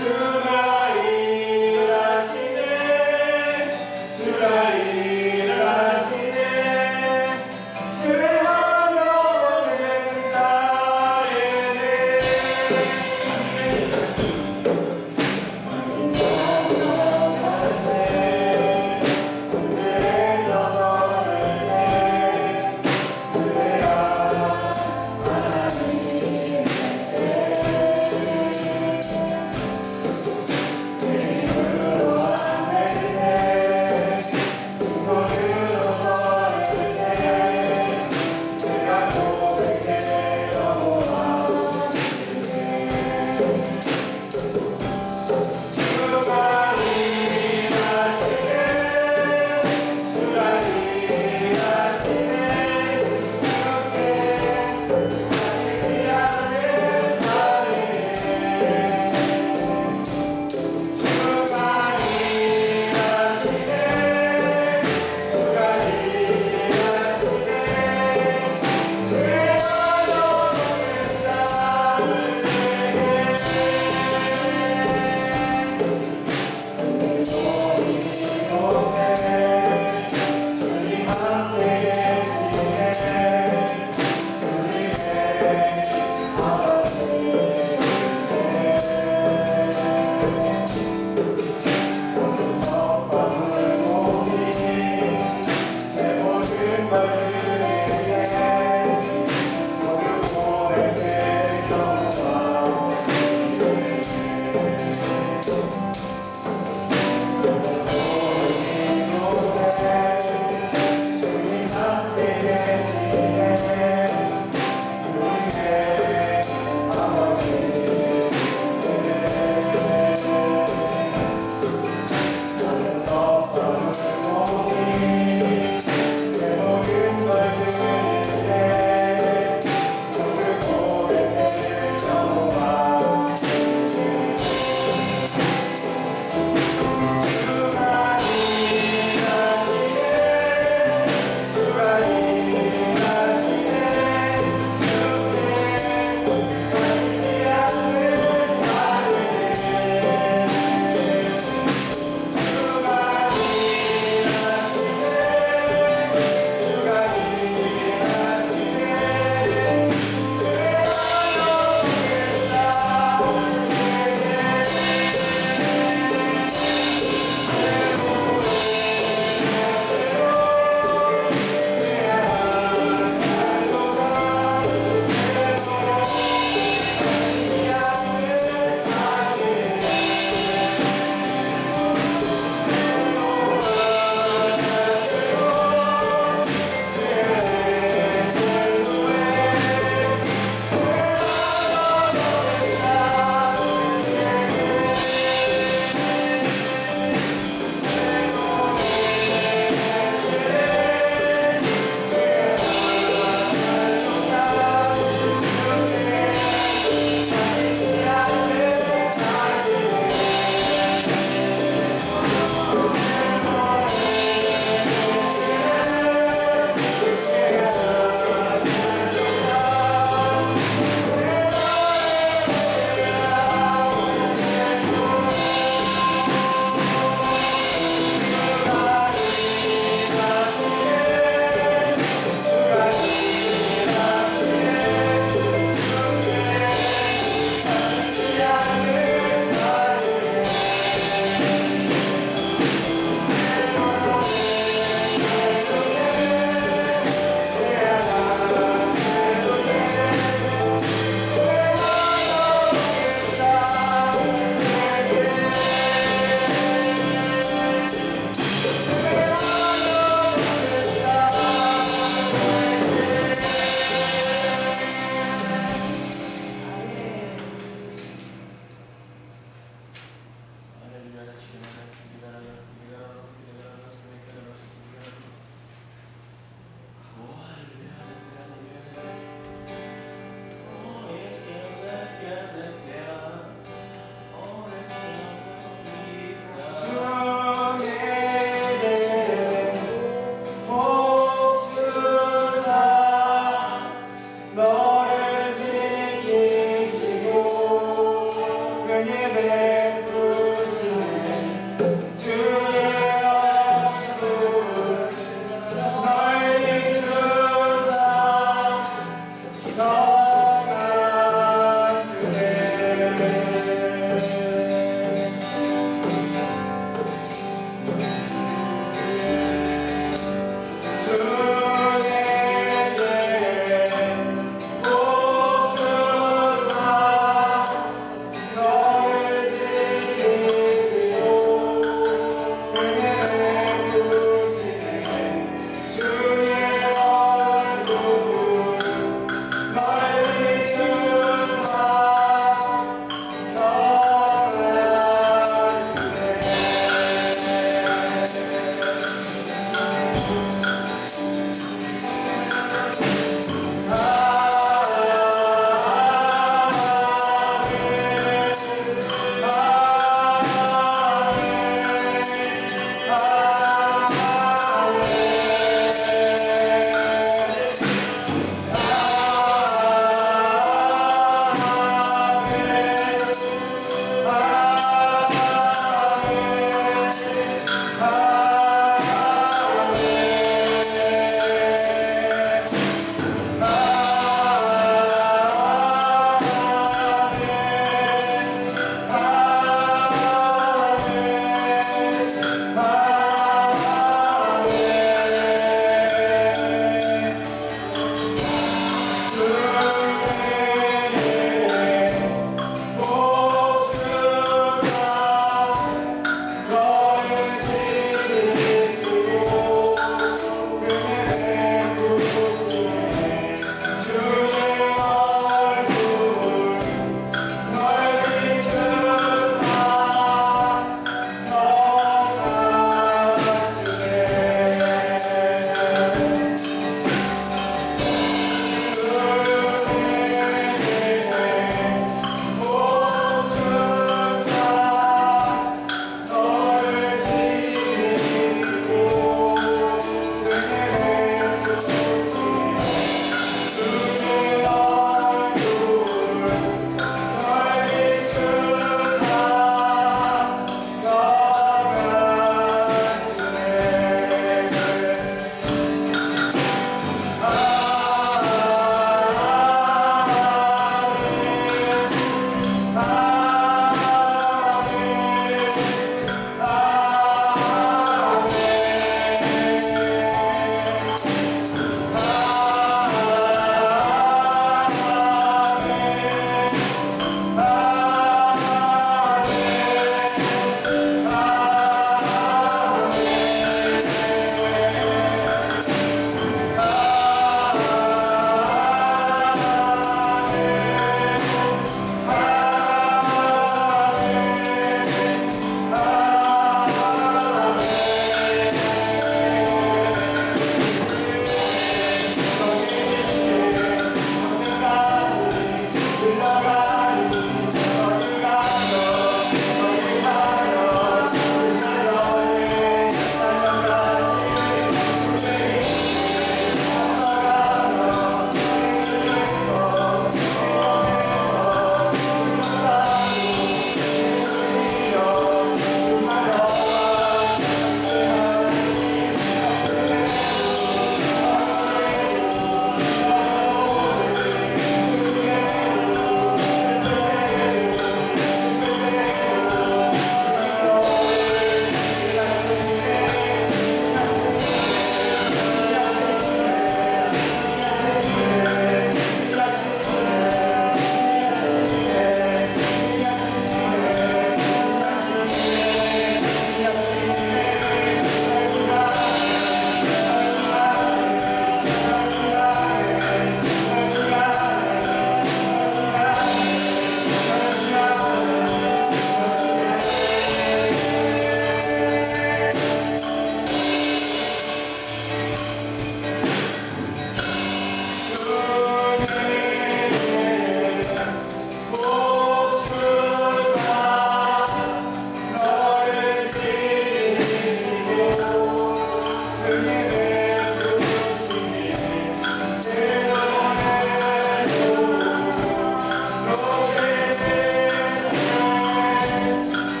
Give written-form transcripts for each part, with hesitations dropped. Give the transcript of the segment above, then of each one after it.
주가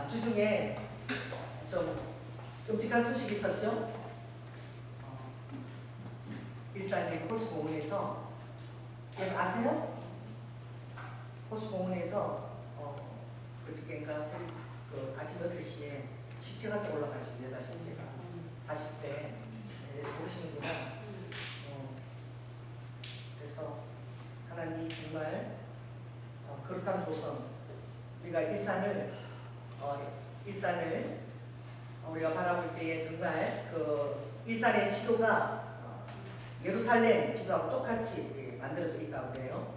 주중에 좀 끔찍한 소식이 있었죠. 일산의 호수공원에서, 여러분 아세요? 호수공원에서 그저께인가 그 아침 8시에 시체가 올라가시고, 여자 신체가 40대 보시는구나. 그래서 하나님이 정말 거룩한 도성, 우리가 일산을 우리가 바라볼 때에 정말 그 일산의 지도가 예루살렘 지도하고 똑같이 만들어져 있다고 그래요.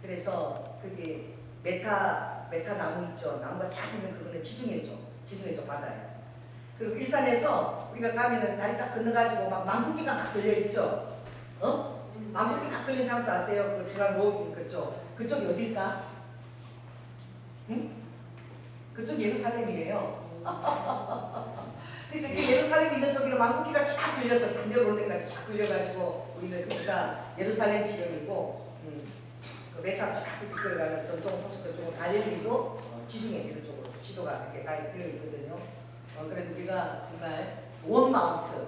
그래서 그게 메타 나무 있죠. 나무가 작으면 그거는 지중해죠 바다에. 그리고 일산에서 우리가 가면은 다리 딱 건너가지고 막 망국기가 막 걸려 있죠. 망국기 딱 걸린 장소 아세요? 그 중앙 로드 그쪽이 어딜까? 응? 그쪽 예루살렘이에요. 그러니까 그 예루살렘 있는 쪽으로 망국기가 쫙 걸려서 장벽 올 때까지 쫙 걸려가지고 우리는 거기가 예루살렘 지역이고, 그 메타 쫙 걸어가는 전통 호수 그쪽은 갈릴리도 지중해 이런 쪽으로 지도가 이렇게 다 되어 있거든요. 그래도 우리가 정말 원마운트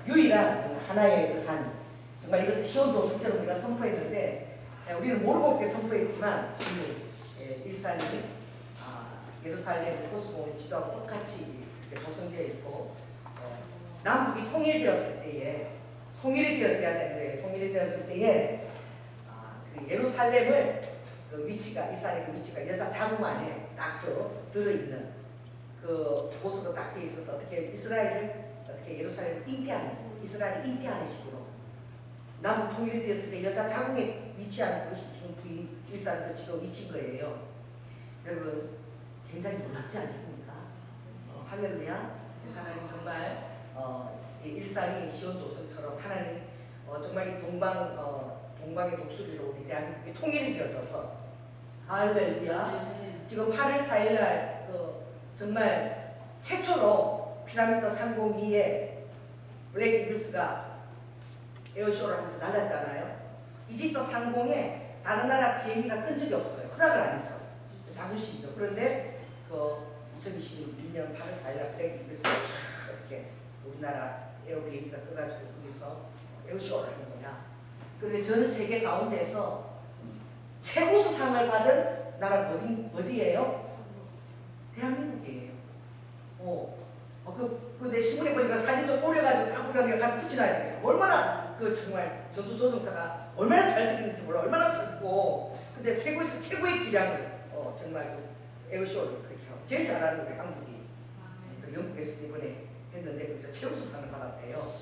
유일한 하나의 그 산, 정말 이것을 시온도 성처럼 우리가 선포했는데, 우리는 모르고 그렇게 선포했지만 일산이 예루살렘 호수공원 지도하고 똑같이 조성되어 있고, 남북이 통일되었을 때에 통일이 되었어야 되는 거예요. 통일이 되었을 때에 그 예루살렘을 그 위치가, 일산의 그 위치가 여자 자궁 안에 딱 들어있는 그 곳으로 딱 돼 있어서 어떻게 예루살렘을 이스라엘을 잉태하는 식으로 남북 통일이 되었을 때 여자 자궁에 위치한 것이 지금 그 일산 그 지도 위치인 거예요. 여러분 굉장히 놀랍지 않습니까? 할렐루야. 그래서 하나님 정말 이 일산이 시온도성처럼 하나님 정말 이 동방의 독수리로 우리 대한민국이 통일이 되어져서, 할렐루야. 지금 8월 4일날 정말 최초로 피라미드 상공 위에 블랙 이글스가 에어쇼를 하면서 날랐잖아요. 이집트 상공에 다른 나라 비행기가 뜬 적이 없어요. 허락을 안 했어. 자존심이죠. 그런데 2026년 8월 4일날 블랙 이글스가 쫙 이렇게 우리나라 에어 비행기가 떠가지고 거기서 에어쇼를 하는 거야. 그런데 전 세계 가운데서 최우수상을 받은 나라가 어디예요? 대한민국이에요. 내 신문에 보니까 사진 좀 오려가지고 한국에 갖다 붙이놔야 되겠어. 얼마나 정말 전투조종사가 얼마나 잘생겼는지 몰라. 얼마나 젊고. 근데 세계에서 최고의 기량을 정말 에어쇼를 그렇게 하고 제일 잘하는 우리 한국이. 영국에서 이번에 했는데 거기서 최우수상을 받았대요.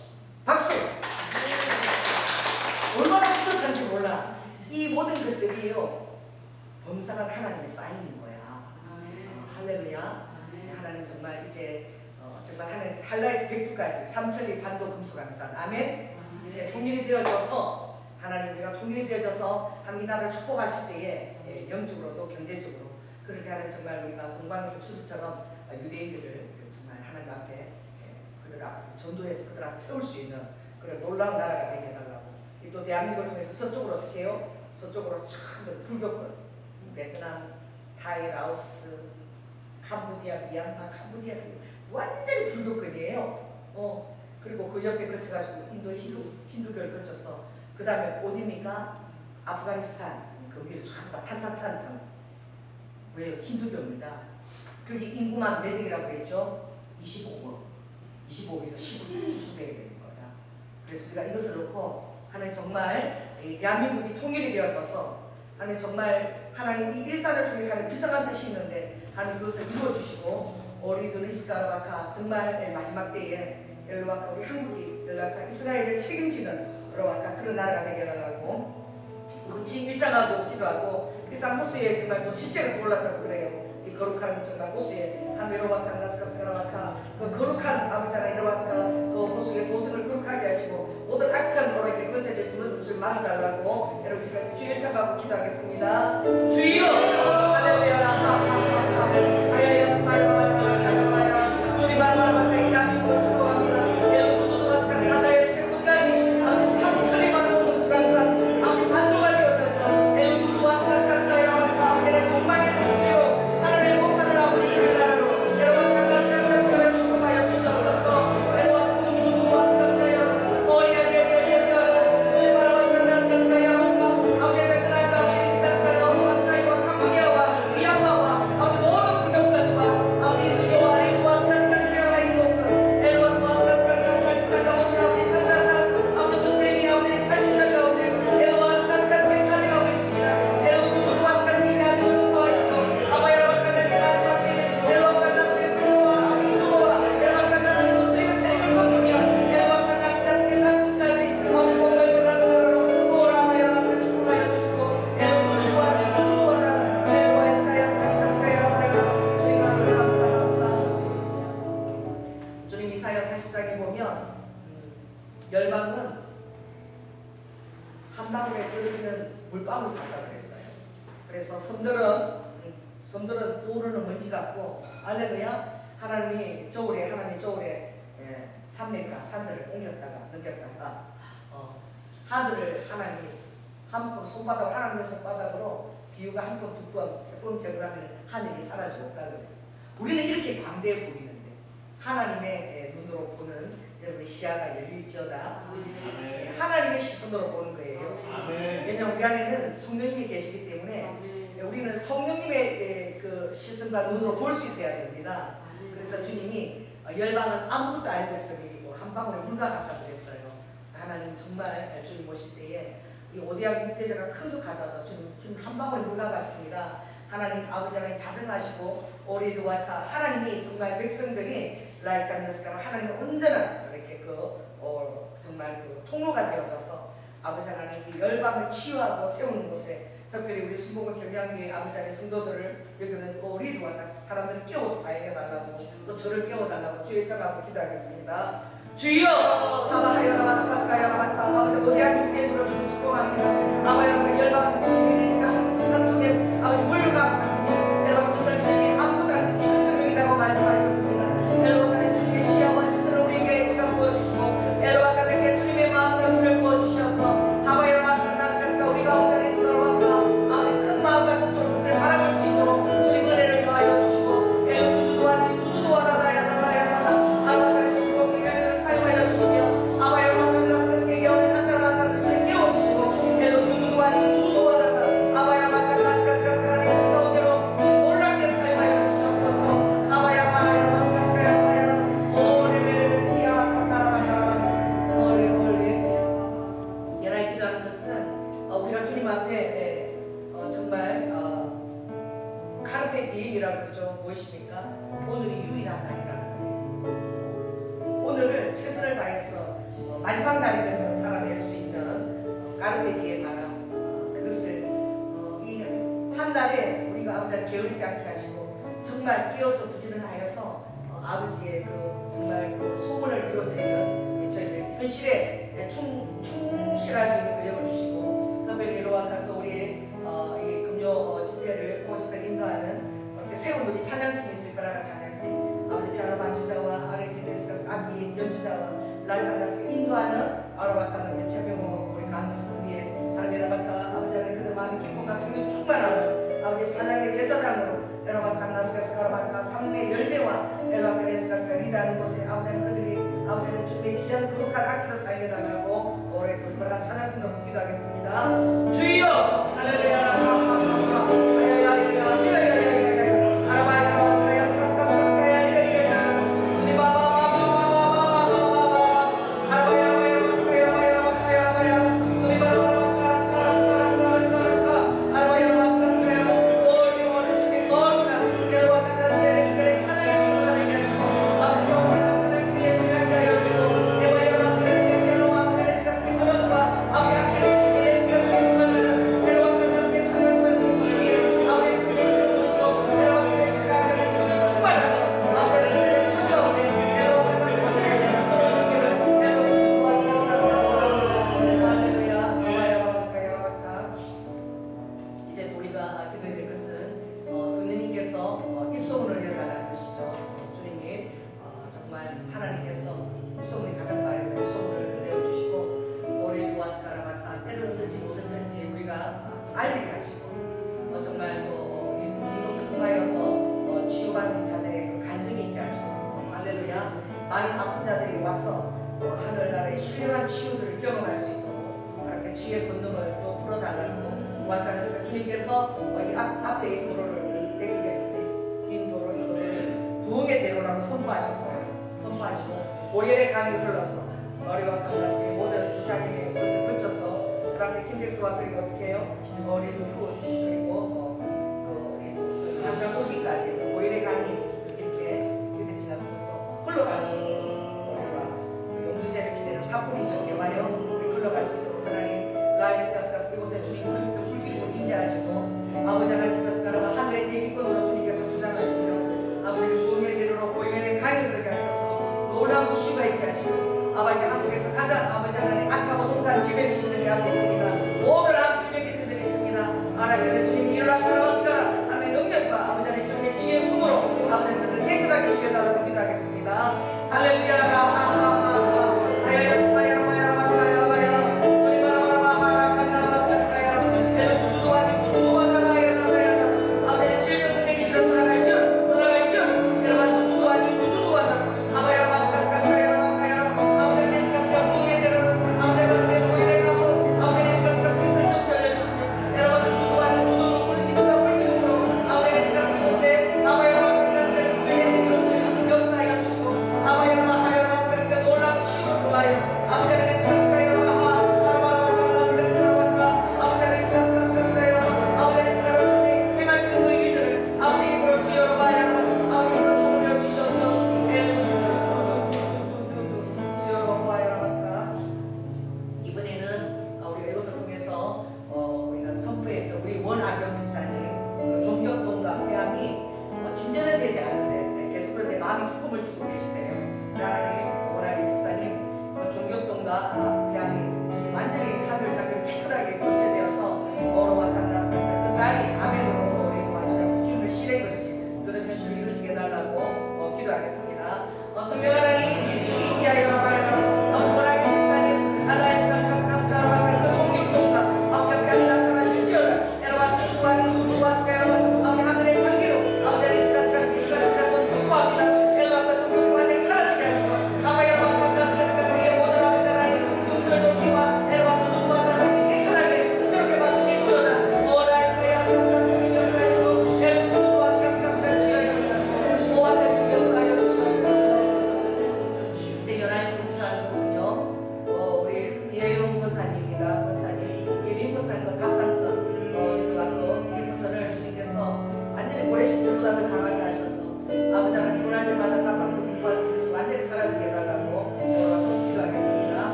박수! 얼마나 뿌듯한지 몰라. 이 모든 것들이요, 범사간 하나님의 사인인 거야. 할렐루야. 하나님 정말 이제 정말 하나님 한라에서 백두까지 삼천리 반도 금수강산, 아멘. 이제 통일이 되어져서 하나님 우리가 통일이 되어져서 하나님 이 나라를 축복하실 때에 영적으로도 경제적으로 그럴 때 하나님 정말 우리가 동방의 독수리처럼 유대인들을 정말 하나님 앞에 그들 앞에 전도해서 그들 앞에 세울 수 있는 그런 놀라운 나라가 되게 해달라고. 또 대한민국을 통해서 서쪽으로 어떻게 해요? 서쪽으로 참 불교권, 베트남, 타이, 라오스, 캄보디아, 미얀마, 완전히 불교권이에요. 그리고 그 옆에 거쳐가지고 인도 힌두교를 거쳐서 그 다음에 어디입니까? 아프가니스탄 그 위를 쫙 탄탄탄 왜요? 힌두교입니다. 그게 인구만 몇 억이라고 했죠? 25억에서 15억 추수되어야 되는 거야. 그래서 우리가 이것을 놓고 하나님 정말 대한민국이 통일이 되어져서 하나님 정말 하나님 이 일산을 통해서 하나님 비상한 뜻이 있는데 하나님 그것을 이루어주시고 우리 리스카라바카 정말 마지막 때에 엘로와카 우리 한국이 엘로와카 이스라엘을 책임지는 엘로와카 그런 나라가 되게 해달라고 그치 일장하고 기도하고 일산 호수에 정말 또 실제로 올랐다고 그래요. 이 거룩한 정말 호수에 한 엘로와카 나스카스카라바카 그 거룩한 아버지나 엘로와카 그 호수의 도성을 거룩하게 하시고 모든 악한 이렇게 권세들 두는 줄 막아달라고 여러분 제가 주의 일장하고 기도하겠습니다. 주여 할렐루야 하야야스마야 주님 바라바라바카 이 대한민국을 축복합니다. 열방은 한 방울에 떨어지는 물방울 같다 그랬어요. 그래서 섬들은 오르는 먼지 같고, 할렐루야, 하나님이 저울에 산들을 옮겼다가 하늘을 하나님이 한 번 손바닥으로, 하나님의 손바닥으로 비유가 한 번, 두 번, 세 번 제거하면 하늘이 사라지고 없다 그랬어요. 우리는 이렇게 광대해 보이는데 하나님의 눈으로 보는 여러분의 시야가 열릴지어다. 하나님의 시선으로 보는 거예요. 왜냐하면 우리 안에는 성령님이 계시기 때문에 우리는 성령님의 그 시선과 눈으로 볼 수 있어야 됩니다. 그래서 주님이 열방은 아무것도 아닌 것처럼 얘기고 한 방울의 물과 같다 그랬어요. 그래서 하나님 정말 주님 보실 때에 이 오디아 육대제가 큰 것 같아도 주님 한 방울의 물과 같습니다. 하나님 아버지 하나님 자정하시고 오리드와카 하나님이 정말 백성들이 라이카니스가 하나님의 온전한 이렇게 정말 통로가 되어져서 아버지 하나님 이 열방을 치유하고 세우는 곳에 특별히 우리 순복음 경양교회 아버지 하나님 성도들을 여기는 오리드와카 사람들을 깨워서 사용해 달라고 또 저를 깨워달라고 주의 청하고 기도하겠습니다. 주여 아바하여 라마스카스카야 라마카 아버지 오디아 육대제로 주님 축복합니다. 아바여 열방 주님이니스가 한 통에 아버지 물과 여러분 그것을 주님이 아무것도 안 듣기 그처럼이라고 말씀하셨습니다. 엘로와카는 주님의 시야와 시선을 우리에게 시간 부어주시고 엘로와카는 주님의 마음과 눈을 부어주셔서 하바야마카 나스카스가 우리가 온전히 스노로와카 아버지 큰 마음과 뜻으로 그것을 바라볼 수 있도록 주님 은혜를 더하여 주시고 엘로 두두두와니 두두두와나다야나다야나다 알와카의 수고 경향을 사용하여 주시며 아바야마카 나스카스가 여운의 한 사람 한 사람도 주님 깨워주시고 엘로 두두두와니 두두두와나다 아바야마카 나스카스가 하나님 카르페 디엠이라고 그러죠. 무엇입니까? 오늘이 유일한 날이라는 거예요. 오늘을 최선을 다해서 마지막 날인 것처럼 살아낼 수 있는 카르페 디엠 마람 그것을 이 한 날에 우리가 아버지를 게으르지 않게 하시고 정말 깨어서 부지런하여서 아버지의 정말 소원을 이루어드리는 저희들 현실에 충실할 수 있는 능력을 주시고 특별히 이러한 또 우리 금요 집회를 공호 집회를 인도하는 이렇게 세운 우리 찬양팀이 있을 거라가 찬양팀 아버지 피아노 반주자와 아르케데스가 악기 연주자와 라이칸다스가 인도하는 아라바카는 우리 최병호 우리 강지 선비의 하나님 아라바카 아버지 하나님 그들 마음의 기쁨과 성령 충만하는 아버지 찬양의 제사장으로 에로바카 나스카스카 아라바카 삼문의 열매와 에로바카데스카스가 리드하는 곳에 아버지 하나님 그들이 아버지 하나님 주님의 귀한 거룩한 악기로 사용해달라고 올해 그들과 찬양팀도 기도하겠습니다. 주여 할렐루야 많은 아픈 자들이 와서 하늘나라의 신령한 치유를 경험할 수 있도록 그렇게 주의 권능을 또 풀어달라고 와카르스가 주님께서 이 앞에 이 도로를 백석했을 때 긴 도로 이거를 부흥의 대로라고 선포하시고 오열의 강이 흘러서 머리와 카르스의 모든 우상의 것을 거쳐서 그렇게 킨텍스와 그리고 어떻게 해요? 머리 누르고스 그리고 한강고기까지 해서 오열의 강이 이렇게 길게 지나서 흘러갈 수 있도록 우리가 용두제를 지내는 사포니죠 개와요 흘러갈 수 있도록 하나님 라이스가스가스 그곳에 주님 불길로 임재하시고 아버지 라이스가스가라가 하늘의 대기권으로 주님께서 주장하시며 아버지 부흥의 대로로 보이는 강이 그렇게 하셔서 놀라운 치유가 있게 하시고 아버지 한국에서 가장 함께 하고 있습니다. 모든 암 주님께 드리겠습니다. 하나님의 주님이 일어나 걸어왔으까 하나님의 능력과 아버지 하나님 주님의 지혜 손으로 아버지 그들을 깨끗하게 지어달라고 기도하겠습니다. 할렐루야.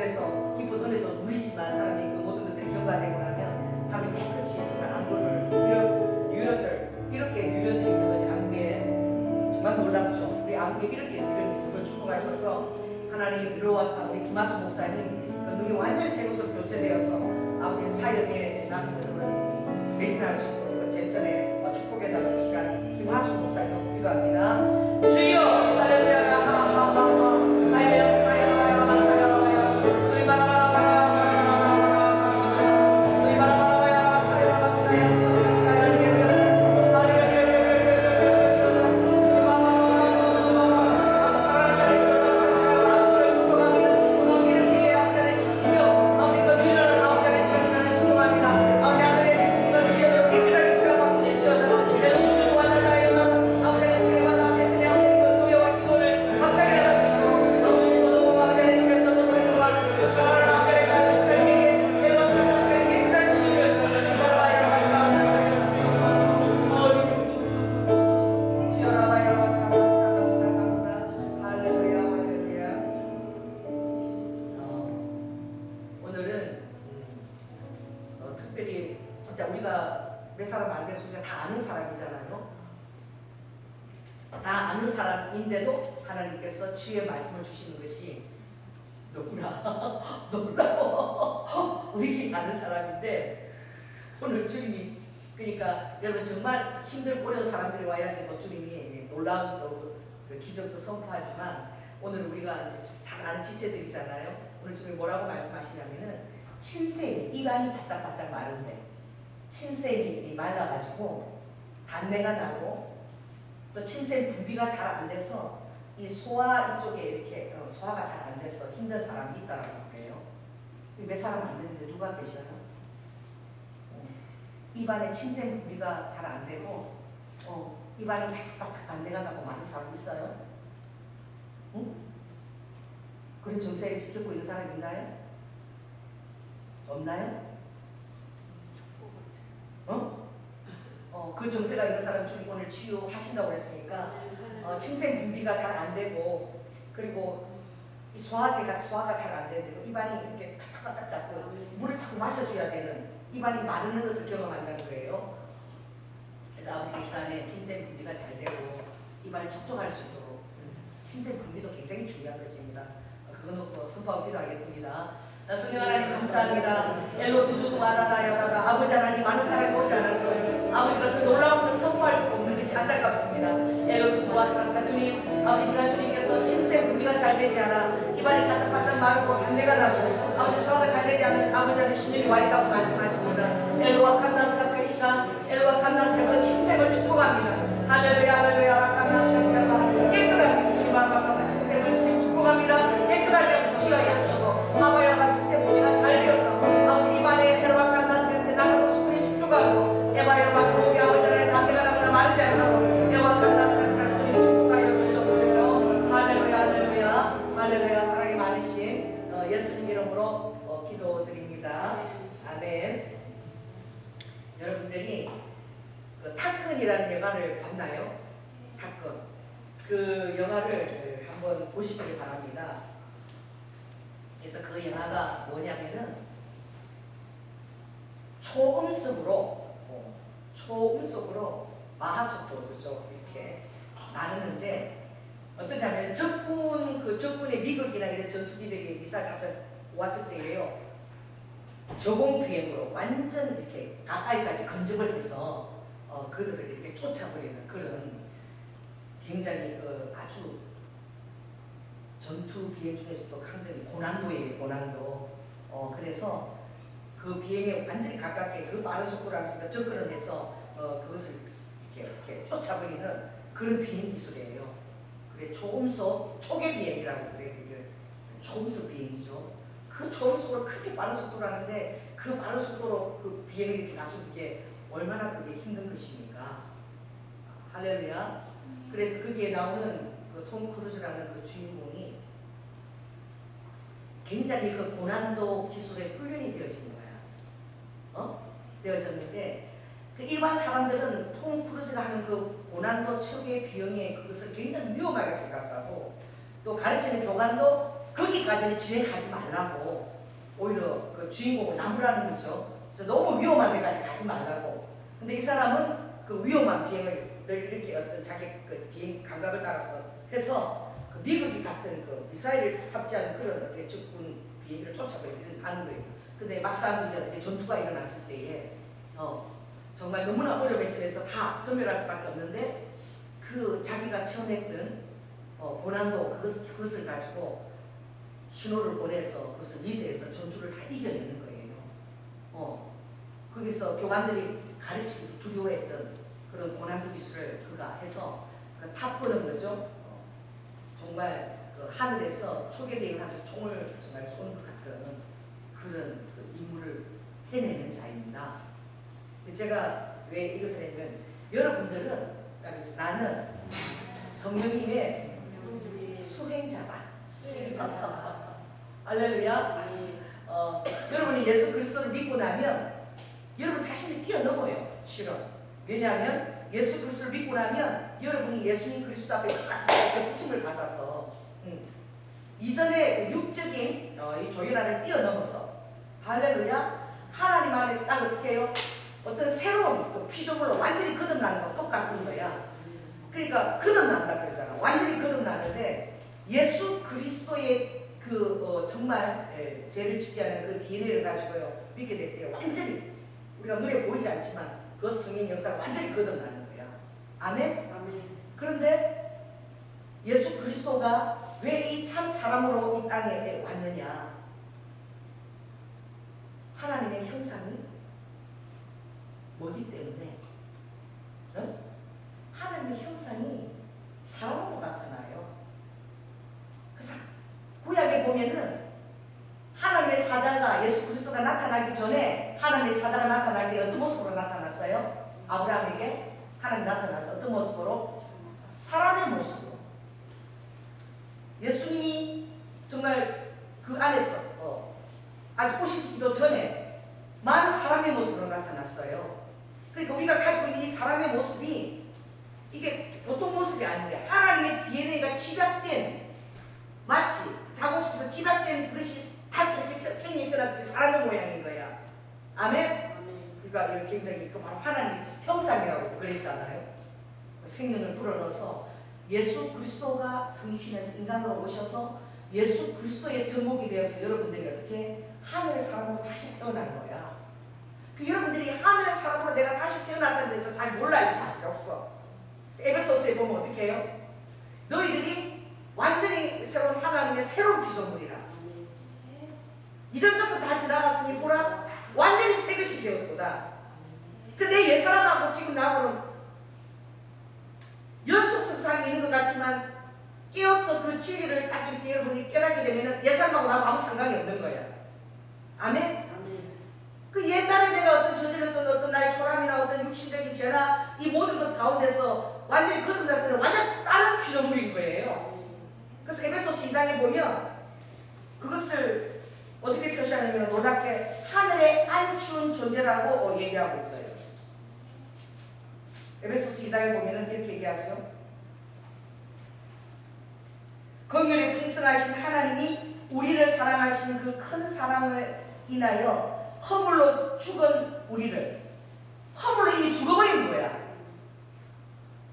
그래서 깊은 은혜도 누리지만 하나님 그 모든 것들이 경과되고 나면 하나님 깨끗이 정말 안구를 이런 유련들 이렇게 유련들이 있거든요. 안구에 정말 놀랍죠. 우리 안구에 이렇게 유련이 있음을 축복하셔서 하나님 이루어왔다 우리 김하수 목사님 그 눈이 완전히 새 것으로 교체되어서 아버지 사역에 남들은 매진할 수 있도록 그 제천에 축복해달라는 시간 김하수 목사님 기도합니다. 주여 할렐루야 하하하하 놀라워. 보이게 하는 사람인데 오늘 주님이 그러니까 여러분 정말 힘들고 어려운 사람들이 와야지 또 주님이 놀라운 또 그 기적도 선포하지만 오늘 우리가 이제 잘 아는 지체들이잖아요. 오늘 주님이 뭐라고 말씀하시냐면은 침샘이 입안이 바짝바짝 마른데 침샘이 말라가지고 단내가 나고 또 침샘 분비가 잘 안 돼서 이 소화 이쪽에 이렇게 소화가 잘 안 돼서 힘든 사람이 있다라고 그래요. 몇 사람 안 되는데 누가 계셔요? 입안에 침샘 분비가 잘 안 되고 입안이 바짝바짝 단내가 나고 많은 사람 있어요? 응? 그런 증세를 지켜보고 있는 사람 있나요? 없나요? 그 증세가 있는 사람 주님 오늘 치유하신다고 했으니까 침샘 분비가 잘 안 되고 그리고 이 소화가 잘 안 되고 입안이 이렇게 바짝바짝 잡고 물을 자꾸 마셔줘야 되는 입안이 마르는 것을 경험한다는 거예요. 그래서 아버지 이 시간에 침샘 분비가 잘 되고 입안이 촉촉할 수 있도록 침샘 분비도 굉장히 중요한 것입니다. 그거 놓고 선포하고 기도하겠습니다. 성령 하나님 감사합니다. 엘로두두두 와다다야다다 아버지 하나님 많은 사람이 오지 않아서 아버지가 더 놀라운 것을 선포할 수 없는 것이 안타깝습니다. 엘로두두 와사사사 주님 아버지 시간 주님께서 침샘 분비가 잘 되지 않아 입안이 바짝바짝 마르고 단내가 나고 아버지 소화가 잘 되지 않은 아버지 하나님 신령이 와 있다고 말씀하십니다. 엘로와 칸나스카스카 이 시간 엘로와 칸나스카 그 침샘을 축복합니다. 할렐루야 할렐루야 칸나스카스카 깨끗하게 주님 앞에 침샘을 주님 축복합니다. 깨끗하게 치유하여 주시고 하바야가 침샘 분비가 잘 되어서 아버지 입안에 엘로와 칸나스카스카 나가도 수분이 축축하고 에바야가 목이 아버지 하나님 단내가 나거나 마르지 않고 엘로와 칸나스카스카 주님 축복하여 주시옵소서. 할렐루야 할렐루야 할렐루야. 사랑이 많으신 예수님 이름으로 기도드립니다. 아멘. 여러분들이 그 탑건이라는 영화를 봤나요? 탑건. 그 영화를 한번 보시길 바랍니다. 그래서 그 영화가 뭐냐면은 초음속으로 마하속도로 그죠? 이렇게 나누는데 어떠냐면 적군의 미국이나 이런 전투기들이 미사일 타고 왔을 때에요. 저공 비행으로 완전 이렇게 가까이까지 근접을 해서 그들을 이렇게 쫓아버리는 그런 굉장히 아주 전투 비행 중에서도 굉장히 고난도예요. 고난도. 그래서 그 비행에 완전히 가깝게 그 빠른 속도로 하면서 접근을 해서 그것을 이렇게 쫓아버리는 그런 비행 기술이에요. 그게 초음속 초계 비행이라고 그래요. 그게 초음속 비행이죠. 그 초음속으로 그렇게 빠른 속도로 하는데 그 빠른 속도로 그 비행을 이렇게 놔주는 게 얼마나 그게 힘든 것입니까? 할렐루야. 그래서 거기에 나오는 그 톰 크루즈라는 그 주인공이 굉장히 그 고난도 기술에 훈련이 되어진 거야. 되어졌는데 그 일반 사람들은 톰 크루즈가 하는 그 고난도 최고의 비용의 그것을 굉장히 위험하게 생각하고 또 가르치는 교관도 거기까지는 진행하지 말라고 오히려 그 주인공을 나무라는 거죠. 그래서 너무 위험한 데까지 가지 말라고. 근데 이 사람은 그 위험한 비행을 이렇게 어떤 자기 그 비행 감각을 따라서 해서 그 미국이 같은 그 미사일을 탑재하는 그런 어떤 적군 비행기를 쫓아버리는 하는 거예요. 근데 막상 이제 전투가 일어났을 때에 정말 너무나 어려움에 처해서 다 전멸할 수밖에 없는데 그 자기가 체험했던 고난도 그것을 가지고 신호를 보내서 그것을 리드해서 전투를 다 이겨내는 거예요. 거기서 교관들이 가르치고 두려워했던 그런 고난도 기술을 그가 해서 그 탑보는 거죠. 정말 그 하늘에서 초계 비행을 하면서 총을 정말 쏘는 것 같은 그런 그 임무를 해내는 자입니다. 제가 왜 이것을 했냐면 여러분들은 나는 성령님의 수행자다. 할렐루야. 여러분이 예수 그리스도를 믿고 나면 여러분 자신이 뛰어넘어요. 실은. 왜냐하면 예수 그리스도를 믿고 나면 여러분이 예수님 그리스도 앞에 딱 붙임을 받아서 이전에 육적인 이 조연화를 뛰어넘어서 할렐루야. 하나님 안에 딱 어떻게 해요? 어떤 새로운 그 피조물로 완전히 거듭나는 거 똑같은 거야. 그러니까 거듭난다 그러잖아. 완전히 거듭나는데 예수 그리스도의 정말 죄를 짓지 않은 그 DNA를 가지고요 믿게 될 때 완전히 우리가 눈에 보이지 않지만 그 성령 역사가 완전히 거듭나는 거야. 아멘? 그런데 예수 그리스도가 왜 이 참 사람으로 이 땅에 왔느냐? 하나님의 형상이 뭐기 때문에 하나님의 형상이 사람으로 나타나요. 그래서 구약에 보면은 하나님의 사자가 예수 그리스도가 나타나기 전에 하나님의 사자가 나타날 때 어떤 모습으로 나타났어요? 아브라함에게 하나님 나타나서 어떤 모습으로? 사람의 모습으로. 예수님이 정말 그 안에서 아주 오시기도 전에 많은 사람의 모습으로 나타났어요. 그러니까 우리가 가지고 있는 이 사람의 모습이 이게 보통 모습이 아닌데 하나님의 DNA가 집약된 마치 자궁 속에서 집약된 그것이 다 이렇게 생명이 태어났을 때 사람의 모양인 거야. 아멘? 그러니까 이거 굉장히 바로 하나님 형상이라고 그랬잖아요. 생명을 불어넣어서 예수 그리스도가 성신에서 인간으로 오셔서 예수 그리스도의 전목이 되어서 여러분들이 어떻게 하늘의 사람으로 다시 태어난 거야. 여러분들이 하늘의 사람으로 내가 다시 태어났다는 데서 잘 몰라요. 지식이 없어. 에베소서에 보면 어떻게 해요? 너희들이 완전히 새로운 하나님의 새로운 피조물이라. 이전 것은 다 지나갔으니 보라 완전히 새 것이 되었도다. 내 옛사람하고 지금 나하고는 연속성상이 있는 것 같지만 깨어서 그 진리를 딱 이렇게 여러분이 깨닫게 되면 옛사람하고 나하고 아무 상관이 없는 거야. 아멘? 그 옛날에 내가 저질렀던 어떤 나의 초람이나 어떤 육신적인 죄나 이 모든 것 가운데서 완전히 거듭났을 때는 완전 다른 피조물인 거예요. 그래서 에베소서 2장에 보면 그것을 어떻게 표시하냐면 놀랍게 하늘에 안추운 존재라고 얘기하고 있어요. 에베소서 2장에 보면 이렇게 얘기하세요. 긍휼이 풍성하신 하나님이 우리를 사랑하신 그 큰 사랑을 인하여 허물로 죽은 우리를 허물로 이미 죽어버린 거야.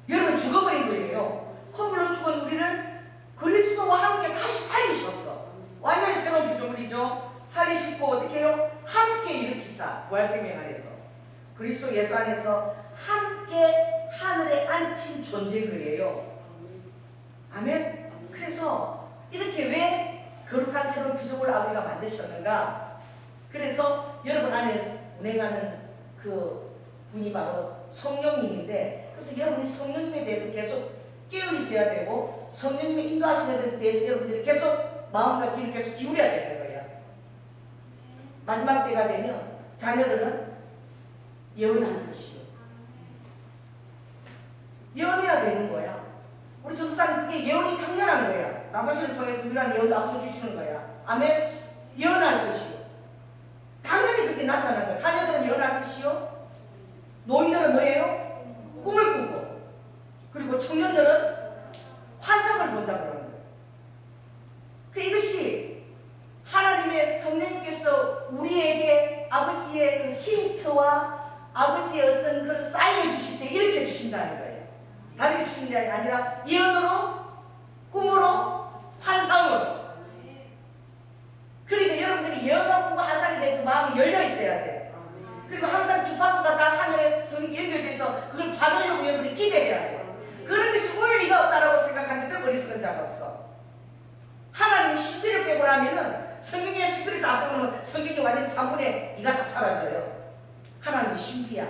여러분 죽어버린 거예요. 허물로 죽은 우리를 그리스도와 함께 다시 살리셨어. 완전히 새로운 피조물이죠. 살리시고 어떻게 해요? 함께 일으키사 부활생명 안에서 그리스도 예수 안에서 함께 하늘에 앉힌 존재인 거예요. 아멘? 그래서 이렇게 왜 거룩한 새로운 피조물 아버지가 만드셨는가? 그래서 여러분 안에서 운행하는 그 분이 바로 성령님인데, 그래서 여러분이 성령님에 대해서 계속 깨어 있어야 되고 성령님의 인도하시는 데 대해서 여러분들이 계속 마음과 귀를 계속 기울여야 되는 거예요. 마지막 때가 되면 자녀들은 예언하는 것이요. 예언해야 되는 거야. 우리 전도사는 그게 예언이 당연한 거야. 나사시를 통해서 유일한 예언도 앞서 주시는 거야. 아멘? 예언할 것이요. 당연히 그렇게 나타나는 거야. 자녀들은 예언할 것이요. 노인들은 뭐예요? 꿈을 꾸고. 그리고 청년들은 환상을 본다 그러는 거예요. 이것이 하나님의 성령님께서 우리에게 아버지의 그 힌트와 아버지의 어떤 그런 사인을 주실 때 이렇게 주신다는 거예요. 다르게 주시는 게 아니라 예언으로, 꿈으로, 환상으로. 그러니까 여러분들이 예언과 꿈과 환상에 대해서 마음이 열려 있어야 돼. 그리고 항상 주파수가 다 하늘에 성이 연결돼서 그걸 받으려고 여러분이 기대해야 돼요. 그런 것이 올 리가 없다라고 생각하는 거죠. 어리석은 자가 없어. 하나님이 신비를 빼고 나면은 성경의 신비를 다 빼고는 성경이 완전히 3분의 2가 다 사라져요. 하나님이 신비야.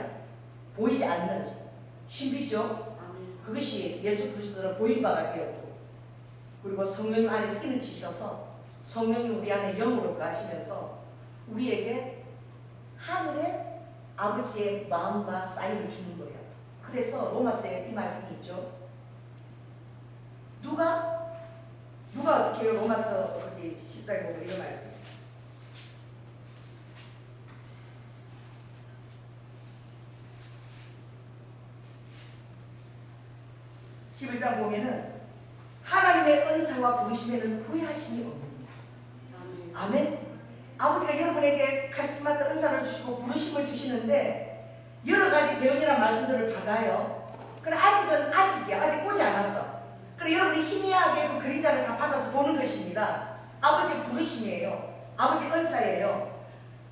보이지 않는 신비죠. 그것이 예수 그리스도로 보인 바가 되었고, 그리고 성령 안에서 인을 치셔서 성령이 우리 안에 영으로 가시면서 우리에게 하늘의 아버지의 마음과 사인을 주는 거예요. 그래서 로마서에 이 말씀이 있죠. 누가 어떻게 해요? 로마서 10장에 보면 이런 말씀이 있어요. (11장) 보면은 하나님의 은사와 부르심에는 후회하심이 없느니라. 아멘. 아버지가 여러분에게 카리스마적 은사를 주시고 부르심을 주시는데 여러 가지 대언이라는 말씀들을 받아요. 그래 아직은 아직이야. 아직 오지 않았어. 그래 여러분이 희미하게 그 그림자를 다 받아서 보는 것입니다. 아버지의 부르심이에요. 아버지 은사예요.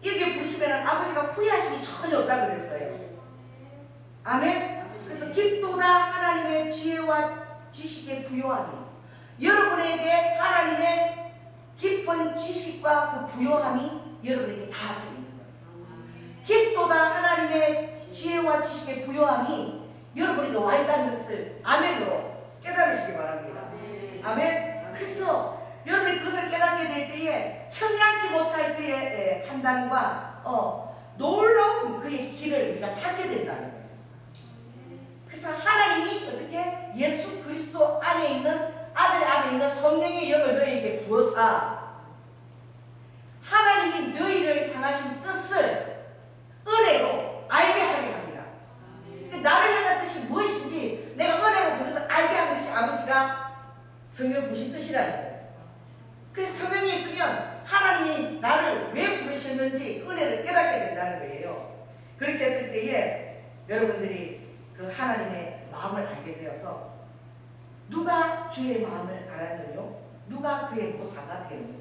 여기에 부르시면 아버지가 후회하심이 전혀 없다고 그랬어요. 아멘? 그래서 깊도다 하나님의 지혜와 지식의 부요함이 여러분에게 하나님의 깊은 지식과 그 부요함이 여러분에게 다 있는 거예요. 깊도다 하나님의 지혜와 지식의 부요함이 여러분에게 와 있다는 것을 아멘으로 깨달으시기 바랍니다. 아멘? 그래서 여러분이 그것을 깨닫게 될 때에 청량지 못할 그의 판단과 놀라운 그의 길을 우리가 찾게 된다는 거예요. 그래서 하나님이 어떻게 예수 그리스도 안에 있는 아들 안에 있는 성령의 영을 너희에게 부어사 하나님이 너희를 향하신 뜻을 은혜로 알게 하게 합니다. 나를 향한 뜻이 무엇인지 내가 은혜로 그것을 알게 하는 것이 아버지가 성령 부신 뜻이라는 거예요. 그래서 성령이 있으면 하나님이 나를 왜 부르셨는지 은혜를 깨닫게 된다는 거예요. 그렇게 했을 때에 여러분들이 그 하나님의 마음을 알게 되어서 누가 주의 마음을 알았느뇨? 누가 그의 모사가 되느뇨?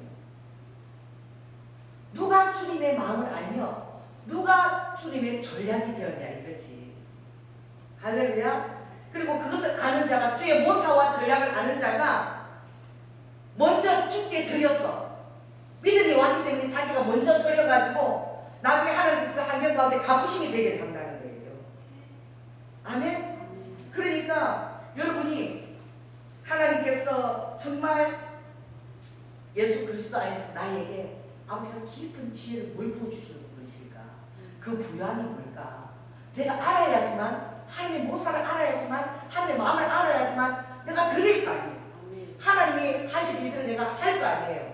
누가 주님의 마음을 알며 누가 주님의 전략이 되었냐 이거지. 할렐루야. 그리고 그것을 아는 자가 주의 모사와 전략을 아는 자가 먼저 주께 드렸어. 믿음이 왔기 때문에 자기가 먼저 드려가지고 나중에 하나님께서 그 환경 가운데 갚으심이 되게 한다는 거예요. 아멘? 그러니까 여러분이 하나님께서 정말 예수 그리스도 안에서 나에게 아버지가 깊은 지혜를 뭘 부어주시는 것일까? 그 부요함이 뭘까? 내가 알아야지만 하나님의 모사를 알아야지만 하나님의 마음을 알아야지만 내가 드릴 거 아니에요. 하나님이 하실 일들을 내가 할 거 아니에요.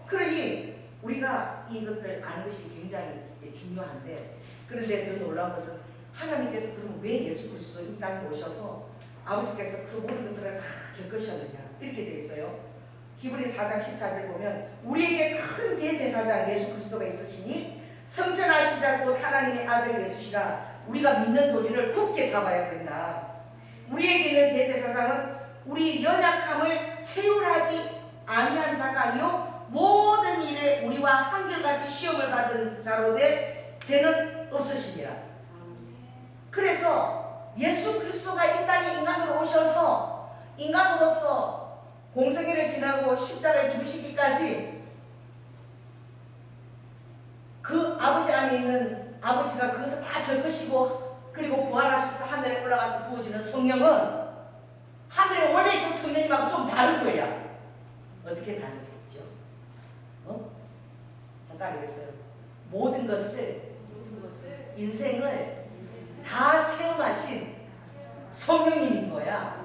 그러니 우리가 이것들 아는 것이 굉장히 중요한데 그런데 더 놀라운 것은 하나님께서 그럼 왜 예수 그리스도 이 땅에 오셔서 아버지께서 그 모든 것들을 다 겪으셨느냐 이렇게 되어 있어요. 히브리 4장 14절 보면 우리에게 큰 대제사장 예수 그리스도가 있으시니 성전하신 자 곧 하나님의 아들 예수시라 우리가 믿는 도리를 굳게 잡아야 된다. 우리에게 있는 대제사장은 우리 연약함을 체휼하지 아니한 자가 아니요 모든 일에 우리와 한결같이 시험을 받은 자로되 죄는 없으시니라. 그래서 예수 그리스도가 이 땅에 인간으로 오셔서 인간으로서 공생애를 지나고 십자가에 죽으시기까지 그 아버지 안에 있는 아버지가 그것을 다 겪으시고 그리고 부활하셔서 하늘에 올라가서 부어지는 성령은 하늘에 원래 있던 성령님하고 좀 다른 거야. 어떻게 다르겠죠? 자, 따르겠어요. 모든 것을 인생을 다 체험하신 성령님인 거야.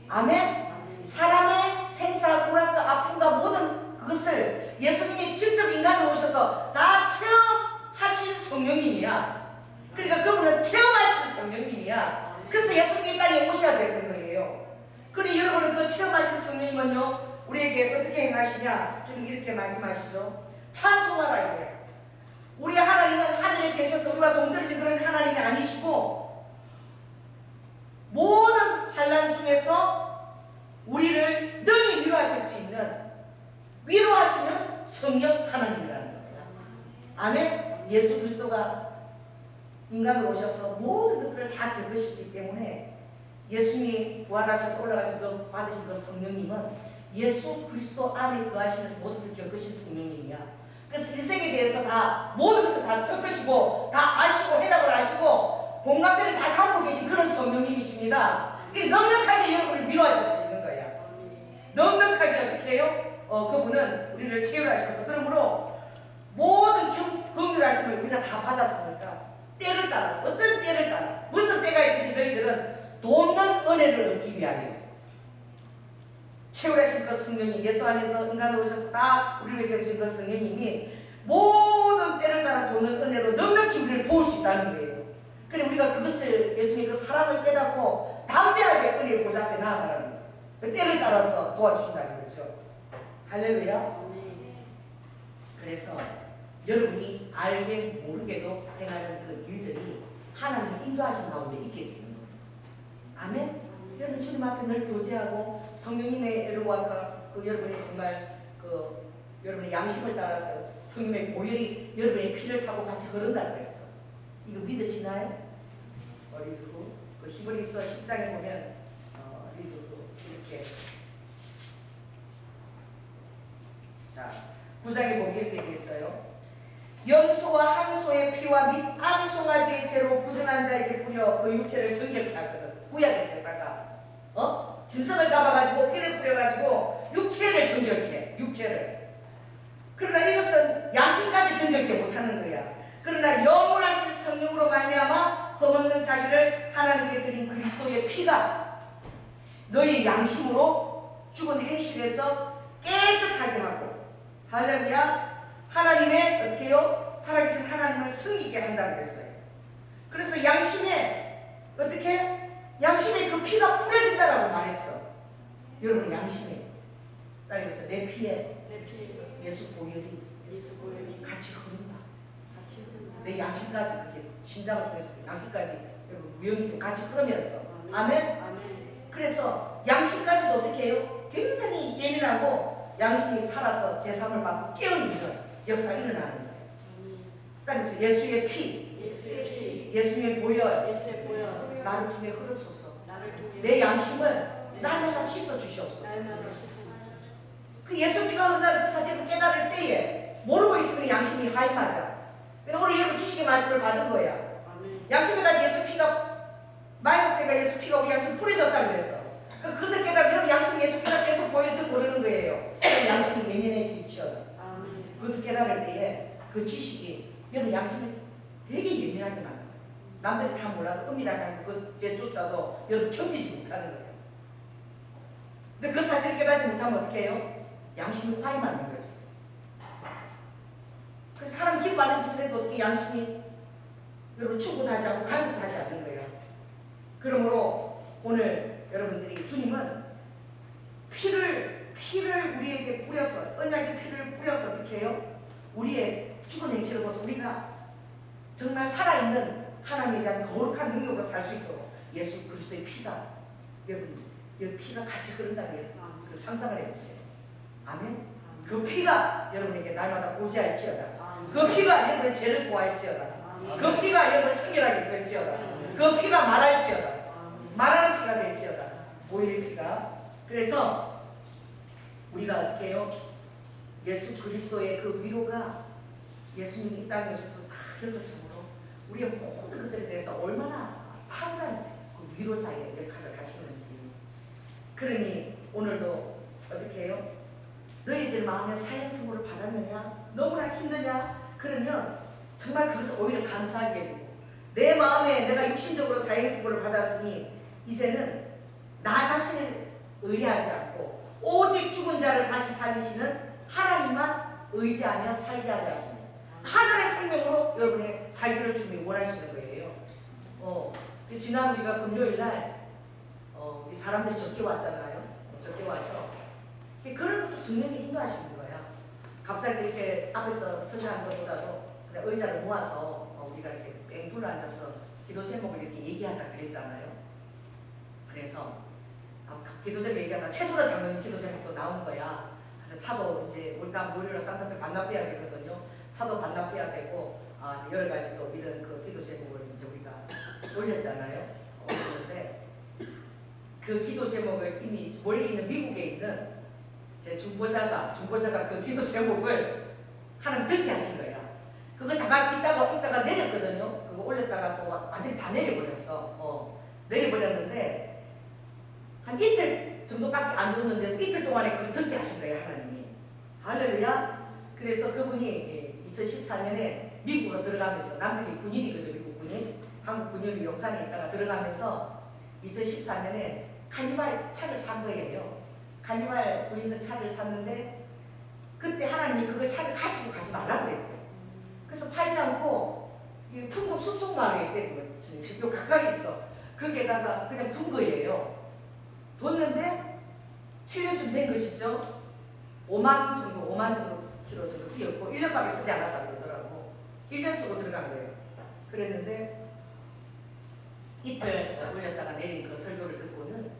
아멘? 사람의 생사, 고난과 아픔과 모든 그것을 예수님이 직접 인간으로 오셔서 다 체험하신 성령님이야. 그러니까 그분은 체험하신 성령님이야. 그래서 예수님이 이 땅에 오셔야 되는 거예요. 그러니 여러분은 그 체험하신 성령님은요 우리에게 어떻게 행하시냐 좀 이렇게 말씀하시죠. 찬송하라 이거예요. 우리 하나님은 하늘에 계셔서 우리와 동떨어진 그런 하나님이 아니시고 모든 환난 중에서 우리를 능히 위로하실 수 있는 위로하시는 성령 하나님이라는 거예요. 아멘. 예수 그리스도가 인간으로 오셔서 모든 것들을 다 겪으셨기 때문에 예수님이 부활하셔서 올라가신 그 받으신 그 성령님은 예수 그리스도 안에 거하시면서 모든 것을 겪으신 성령님이야. 그래서 인생에 대해서 다 모든 것을 다 겪으시고 다 아시고 해답을 아시고 공감대를 다 갖고 계신 그런 성령님이십니다. 넉넉하게 여러분을 위로하실 수 있는 거야. 넉넉하게 어떻게 해요? 그분은 우리를 체휼하셔서 그러므로 모든 긍휼하심을 우리가 다 받았으니까 때를 따라서 어떤 때를 따라 무슨 때가 있든지 너희들은 돕는 은혜를 얻기 위하여 체휼하신 그 성령님 예수 안에서 인간으로 오셔서 다 우리를 겪으신 그 성령님이 모든 때를 따라 돕는 은혜로 넉넉히 우리를 도울 수 있다는 거예요. 그래 우리가 그것을 예수님이 그 사람을 깨닫고 담대하게 은혜의 보좌 앞에 나아가라는 거예요. 그 때를 따라서 도와주신다는 거죠. 할렐루야. 그래서 여러분이 알게 모르게도 행하는 그 일들이 하나님의 인도하신 가운데 있게 되는 거예요. 아멘. 여러분 주님 앞에 늘 교제하고 성령님의 여러분과 그 여러분의 정말 여러분의 양심을 따라서 성령의 보혈이 여러분의 피를 타고 같이 흐른다 그랬어. 이거 믿어지나요? 리드후 그 히브리서 10장에 보면 리드후 이렇게 자 9장에 보면 이렇게 되어 있어요. 염소와 항소의 피와 및 암송아지의 죄로 부정한 자에게 뿌려 그 육체를 정결케 하거든. 구약의 제사가 짐승을 잡아가지고 피를 뿌려가지고 육체를 정결케 육체를. 그러나 이것은 양심까지 정결케 못하는 거야. 그러나 영원하신 성령으로 말미암아 흠없는 자기를 하나님께 드린 그리스도의 피가 너희 양심으로 죽은 행실에서 깨끗하게 하고 할렐루야 하나님의 어떻게 해요? 살아계신 하나님을 섬기게 한다고 그랬어요. 그래서 양심에 어떻게? 양심에 그 피가 뿌려진다라고 말했어. 여러분 양심에 따라서 내 피에 예수 보혈이 같이 흐른다. 내 양심까지 그렇게 심장을 통해서 양심까지 여러분 무형이 같이 흐르면서 아멘. 그래서 양심까지도 어떻게 해요? 굉장히 예민하고 양심이 살아서 제3을 받고 깨어있는 역사가 일어나는 거예요. 그러니까 예수의 피, 예수의 보혈, 나를 통해 흐르소서. 내 양심을 날마다 씻어 주시옵소서. 그 예수 피가 흐른다는 그 사실을 깨달을 때에 모르고 있으면 양심이 하임하자. 그러니까 오늘 여러분 지식의 말씀을 받은 거야. 양심에까지 예수 피가 맑았으니까 예수 피가 우리 양심 뿌려졌다 그랬어. 그것을 깨달으면 양심이 예수 피가 계속 보혈을 듣고 그러는 거예요. 양심이 예민해질지어다. 그것을 깨달을 때에 그 지식이 여러분 양심이 되게 예민하게 만든 거예요. 남들이 다 몰라도 은밀하게 그 죄조차도 여러분 견디지 못하는 거예요. 근데 그 사실을 깨닫지 못하면 어떻게 해요? 양심이 화임하는 거죠. 그래서 사람 기뻐하는 짓을 해도 어떻게 양심이 여러분 충분하지 않고 간섭하지 않는 거예요. 그러므로 오늘 여러분들이 주님은 피를 우리에게 뿌려서 언약의 피를 뿌려서 어떻게 해요? 우리의 죽은 행실을 보서 우리가 정말 살아있는 하나님에 대한 거룩한 능력으로 살 수 있도록 예수 그리스도의 피가 여러분 이 피가 같이 흐른다는 그 상상을 해보세요. 아멘. 그 피가 여러분에게 날마다 고지할지어다. 그 피가 여러분의 죄를 고할지어다. 그 피가 여러분을 성결하게 이끌지어다. 그 피가 말할지어다. 말하는 피가 될지어다. 보혈의 피가. 그래서 우리가 어떻게 해요? 예수 그리스도의 그 위로가 예수님이 이 땅에 오셔서 다 겪으심으로 우리의 모든 것들에 대해서 얼마나 탁월한 그 위로자의 역할을 하시는지. 그러니 오늘도 어떻게 해요? 너희들 마음에 사형 선고를 받았느냐? 너무나 힘드냐? 그러면 정말 그것을 오히려 감사하게 해주고 내 마음에 내가 육신적으로 사형 선고를 받았으니 이제는 나 자신을 의뢰하지 않고 오직 죽은 자를 다시 살리시는 하나님만 의지하며 살게 하게 하십니다. 하늘의 생명으로 여러분의 살기를 주님이 원하시는 거예요. 지난 우리가 금요일날 사람들이 적게 왔잖아요. 적게 와서 그런 것도 성령이 인도하시는 거야. 갑자기 이렇게 앞에서 설교하는 것보다도 그냥 의자를 모아서 우리가 이렇게 뺑 둘러 앉아서 기도 제목을 이렇게 얘기하자 그랬잖아요. 그래서 기도 제목 얘기하다 최소라 장로님 기도 제목도 나온 거야. 그래서 차도 이제 올다음 월요일에 산타페 반납해야 되거든요. 차도 반납해야 되고 여러 가지 또 이런 그 기도 제목을 이제 우리가 올렸잖아요. 올렸는데 그 기도 제목을 이미 멀리 있는 미국에 있는 제 중보자가 그 기도 제목을 하나님 듣게 하신 거야. 그거 잠깐 있다가 내렸거든요. 그거 올렸다가 또 완전히 다 내려버렸어. 내려버렸는데 한 이틀 정도밖에 안 됐는데 이틀 동안에 그걸 듣게 하신 거예요, 하나님이. 할렐루야. 그래서 그분이 2014년에 미국으로 들어가면서 남편이 군인이거든요, 미국 군인. 한국 군인이 용산에 있다가 들어가면서 2014년에 카니발 차를 산 거예요. 카니발 군인선 차를 샀는데 그때 하나님이 그걸 차를 가지고 가지 말라고 그랬대요. 그래서 팔지 않고 풍국 숲속마을에 있대. 요 가까이 있어. 거기에다가 그냥 둔 거예요. 뒀는데 7년쯤 된 것이죠. 5만 정도 키로 정도 뛰었고 1년밖에 쓰지 않았다고 그러더라고. 1년 쓰고 들어간 거예요. 그랬는데 이틀 올렸다가 내린 그 설교를 듣고는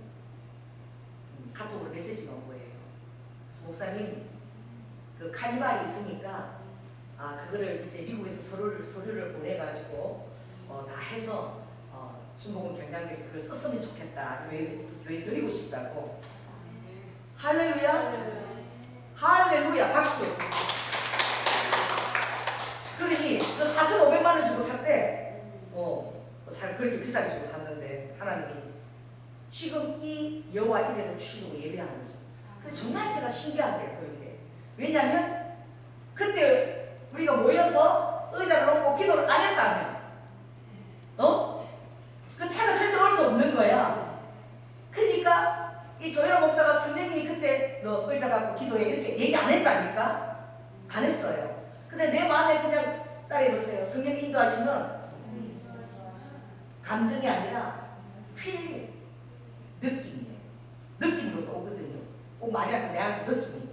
카톡으로 메시지가 온 거예요. 그래서 목사님 그 카니발이 있으니까 그거를 이제 미국에서 서류를 보내가지고 다 해서 순복음 경장교에서 그걸 썼으면 좋겠다. 교회 드리고 싶다고. 할렐루야. 할렐루야. 박수. 그러니 그 4,500만 원 주고 샀대. 그렇게 비싸게 주고 샀는데 하나님이 지금 이 여호와 이레를 주시고 예배하는 거죠. 그래서 정말 제가 신기한데 그런 게. 왜냐하면 그때 우리가 모여서 의자를 놓고 기도를 안 했다면 그 차가 절대 올 수 없는 거야. 그러니까 이 조현아 목사가 선생님이 그때 너 의자 갖고 기도해 이렇게 얘기 안 했다니까. 안 했어요. 근데 내 마음에 그냥 따라해보세요. 성령 인도하시면 감정이 아니라 필리 느낌이에요. 느낌으로 오거든요. 꼭 말이 아니라 내 안에서 느낌이.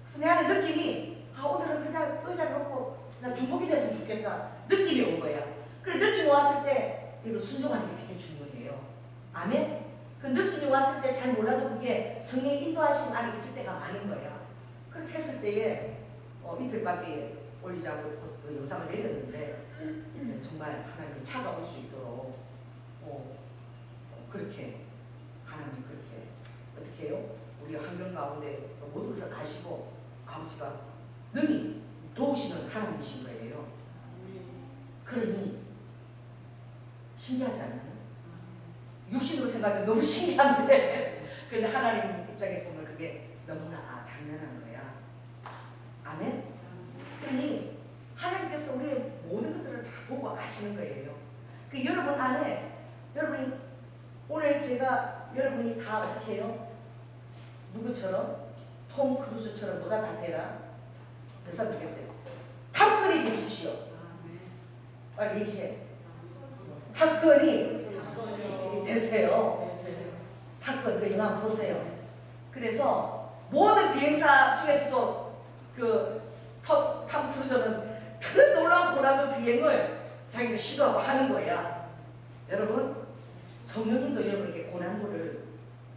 그래서 내 안에 느낌이 오늘은 그냥 의자를 놓고 그냥 중복이 됐으면 좋겠다. 느낌이 온 거야. 그래 느낌이 왔을 때 이거 순종하는 게 되게 중요해요. 아멘? 그 느낌이 왔을 때 잘 몰라도 그게 성령의 인도하심 안에 있을 때가 많은 거야. 그렇게 했을 때에 이틀밖에 올리자고 그 영상을 내렸는데 정말 하나님이 차가 올 수 있도록 그렇게 하나님 그렇게 어떻게 해요? 우리 환경 가운데 모든 것을 아시고 아버지가 능히 도우시는 하나님이신 거예요. 그러니 신기하지 않나요? 육신으로 생각하면 너무 신기한데 그런데 하나님 입장에서 보면 그게 너무나 당연한 거야. 아멘? 그러니 하나님께서 우리의 모든 것들을 다 보고 아시는 거예요. 그 여러분 안에 여러분이 오늘 제가 여러분이 다 어떻게 해요? 누구처럼? 톰 크루즈처럼 뭐가 다 되라? 몇 사람 되겠어요? 탑건이 되십시오. 빨리 얘기해. 탑건이 되세요. 탑건 그 영화 보세요. 그래서 모든 비행사 중에서도 톰 크루즈는 그 놀라운 고난도 비행을 자기가 시도하고 하는 거야. 여러분 성령님도 여러분에게 고난도를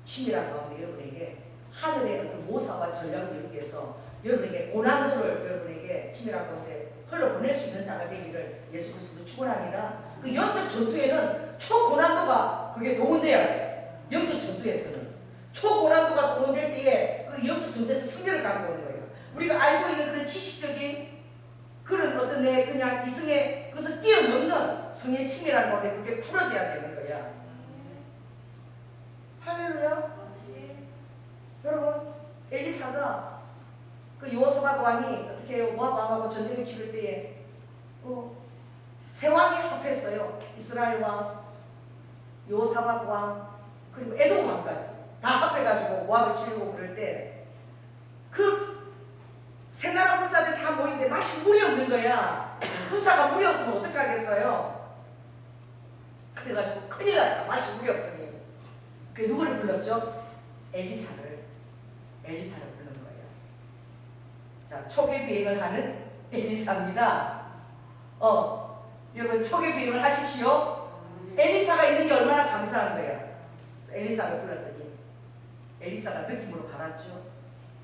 치밀한 가운데 여러분에게 하늘의 어떤 모사와 전략을 이루기 위해서 여러분에게 고난도를 여러분에게 치밀한 가운데 흘러보낼 수 있는 자가 되기를 예수 그리스도로 축원합니다. 그 영적 전투에는 초고난도가 그게 동원돼야 돼. 영적 전투에서는 초고난도가 동원될 때에 그 영적 전투에서 승리를 갖고 오는 거예요. 우리가 알고 있는 그런 지식적인 그런 어떤 내 그냥 이성의 그것을 뛰어넘는 성의 치밀한 가운데 그게 풀어져야 되는 거야. 할렐루야. 여러분 엘리사가 그 여호사밧 왕이 어떻게 해요? 모압 왕하고 전쟁을 치를 때에 세 왕이 합했어요. 이스라엘 왕, 여호사밧 왕, 그리고 에돔 왕까지 다 합해가지고 모압을 치려고 그럴 때 그 세 나라 군사들 다 모이는데 마실 물이 없는 거야. 군사가 물이 없으면 어떡하겠어요? 그래가지고 큰일 났다. 마실 물이 없으니. 그 누구를 불렀죠? 엘리사를 부른 거예요. 자, 초계 비행을 하는 엘리사입니다. 여러분 초계 비행을 하십시오. 엘리사가 있는 게 얼마나 감사한 거야. 그래서 엘리사를 불렀더니 엘리사가 느낌으로 받았죠.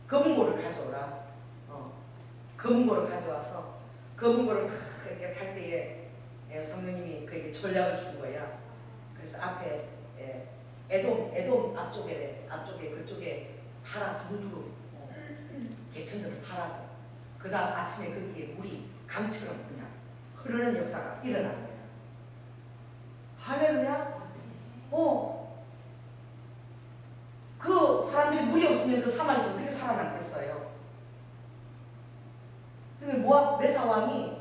검은고를 가져오라. 검은고를 가져와서 검은고를 이렇게 탈 때에 성령님이 그에게 전략을 준 거야. 그래서 앞에 에돔 앞쪽에 그쪽에 파라 두루두루 개천들을 파라고. 그 다음 아침에 거기에 물이 강처럼 그냥 흐르는 역사가 일어난 거야. 할렐루야. 그 사람들이 물이 없으면 그 사막에서 어떻게 살아남겠어요? 그러면 모압 메사왕이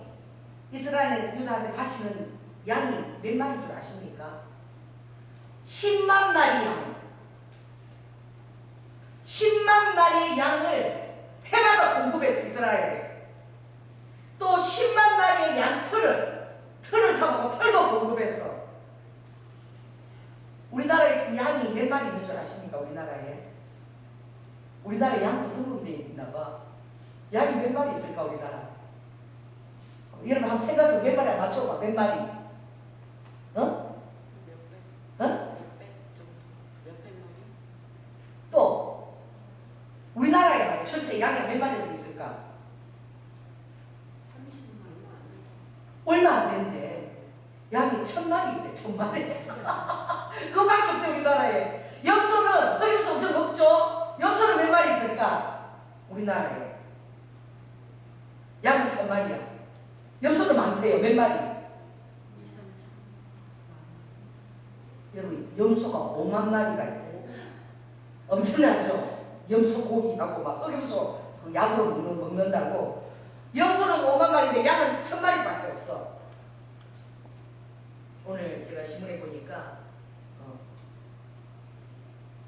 이스라엘 유다한테 바치는 양이 몇 마리인 줄 아십니까? 10만 마리 양. 10만 마리의 양을 해마다 공급했어 이스라엘에. 또 10만 마리의 양 털을 잡고 털도 공급했어. 우리나라에 지금 양이 몇 마리 있는 줄 아십니까? 우리나라에 양도 등록이 되어 있나 봐. 양이 몇 마리 있을까 우리나라? 여러분 한번 생각해. 몇 마리 맞춰봐. 몇 마리? 또 우리나라에 말이야 전체 양이 몇 마리 정도 있을까? 얼마 안 된대. 양이 1000마리 있대. 1000마리. 그밖에 없대 우리나라에. 염소는 흑염소 엄청 먹죠. 염소는 몇 마리 있을까? 우리나라에 양은 1000마리야. 염소는 많대요. 몇 마리? 여러분 염소가 5만 마리가 있고 엄청나죠? 염소 고기하고 막 흑염소 그 약으로 먹는다고. 염소는 5만 마리인데 양은 1000마리밖에 없어. 오늘 제가 신문에 보니까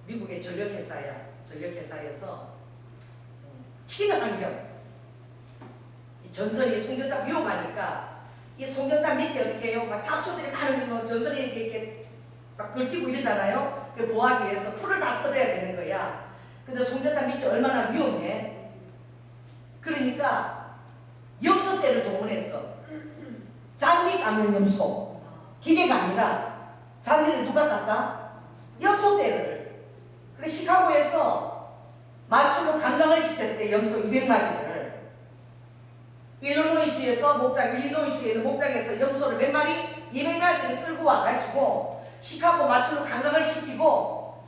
미국의 전력회사에서 친환경 이 전선이 송전탑 위험하니까 이 송전탑 밑에 어떻게 해요? 막 잡초들이 많으면 전선이 이렇게 막 긁히고 이러잖아요. 그 보호하기 위해서 풀을 다 뜯어야 되는 거야. 근데 송전탑 밑이 얼마나 위험해. 그러니까 염소떼를 동원했어. 장미 까면 염소. 기계가 아니라 장미를 누가 깎아? 염소떼를. 그래 시카고에서 맞춤으로 관광을 시켰대. 염소 200마리를. 일리노이주에서 일리노이주에 있는 목장에서 염소를 몇 마리? 200마리를 끌고 와가지고 시카고 맞춤으로 관광을 시키고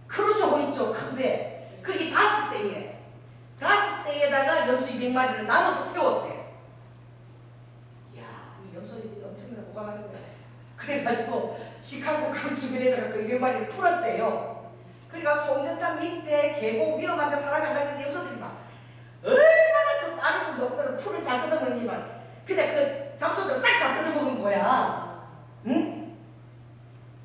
크루즈 호있죠. 큰데 그게 5대에다가 염소 200마리를 나눠서 태웠대. 이야, 이 염소들이 엄청나게 호강하는 거야. 그래가지고 시카고 강 주변에다가 그 200마리를 풀었대요. 그러니까 송전탑 밑에 계곡 위험한데 사람이 안 가는데 염소들이 막 얼마나 그 빠르고 높더라도 풀을 잘 뜯어먹는지만 근데 그 잡초들 싹 다 뜯어먹은 거야. 응?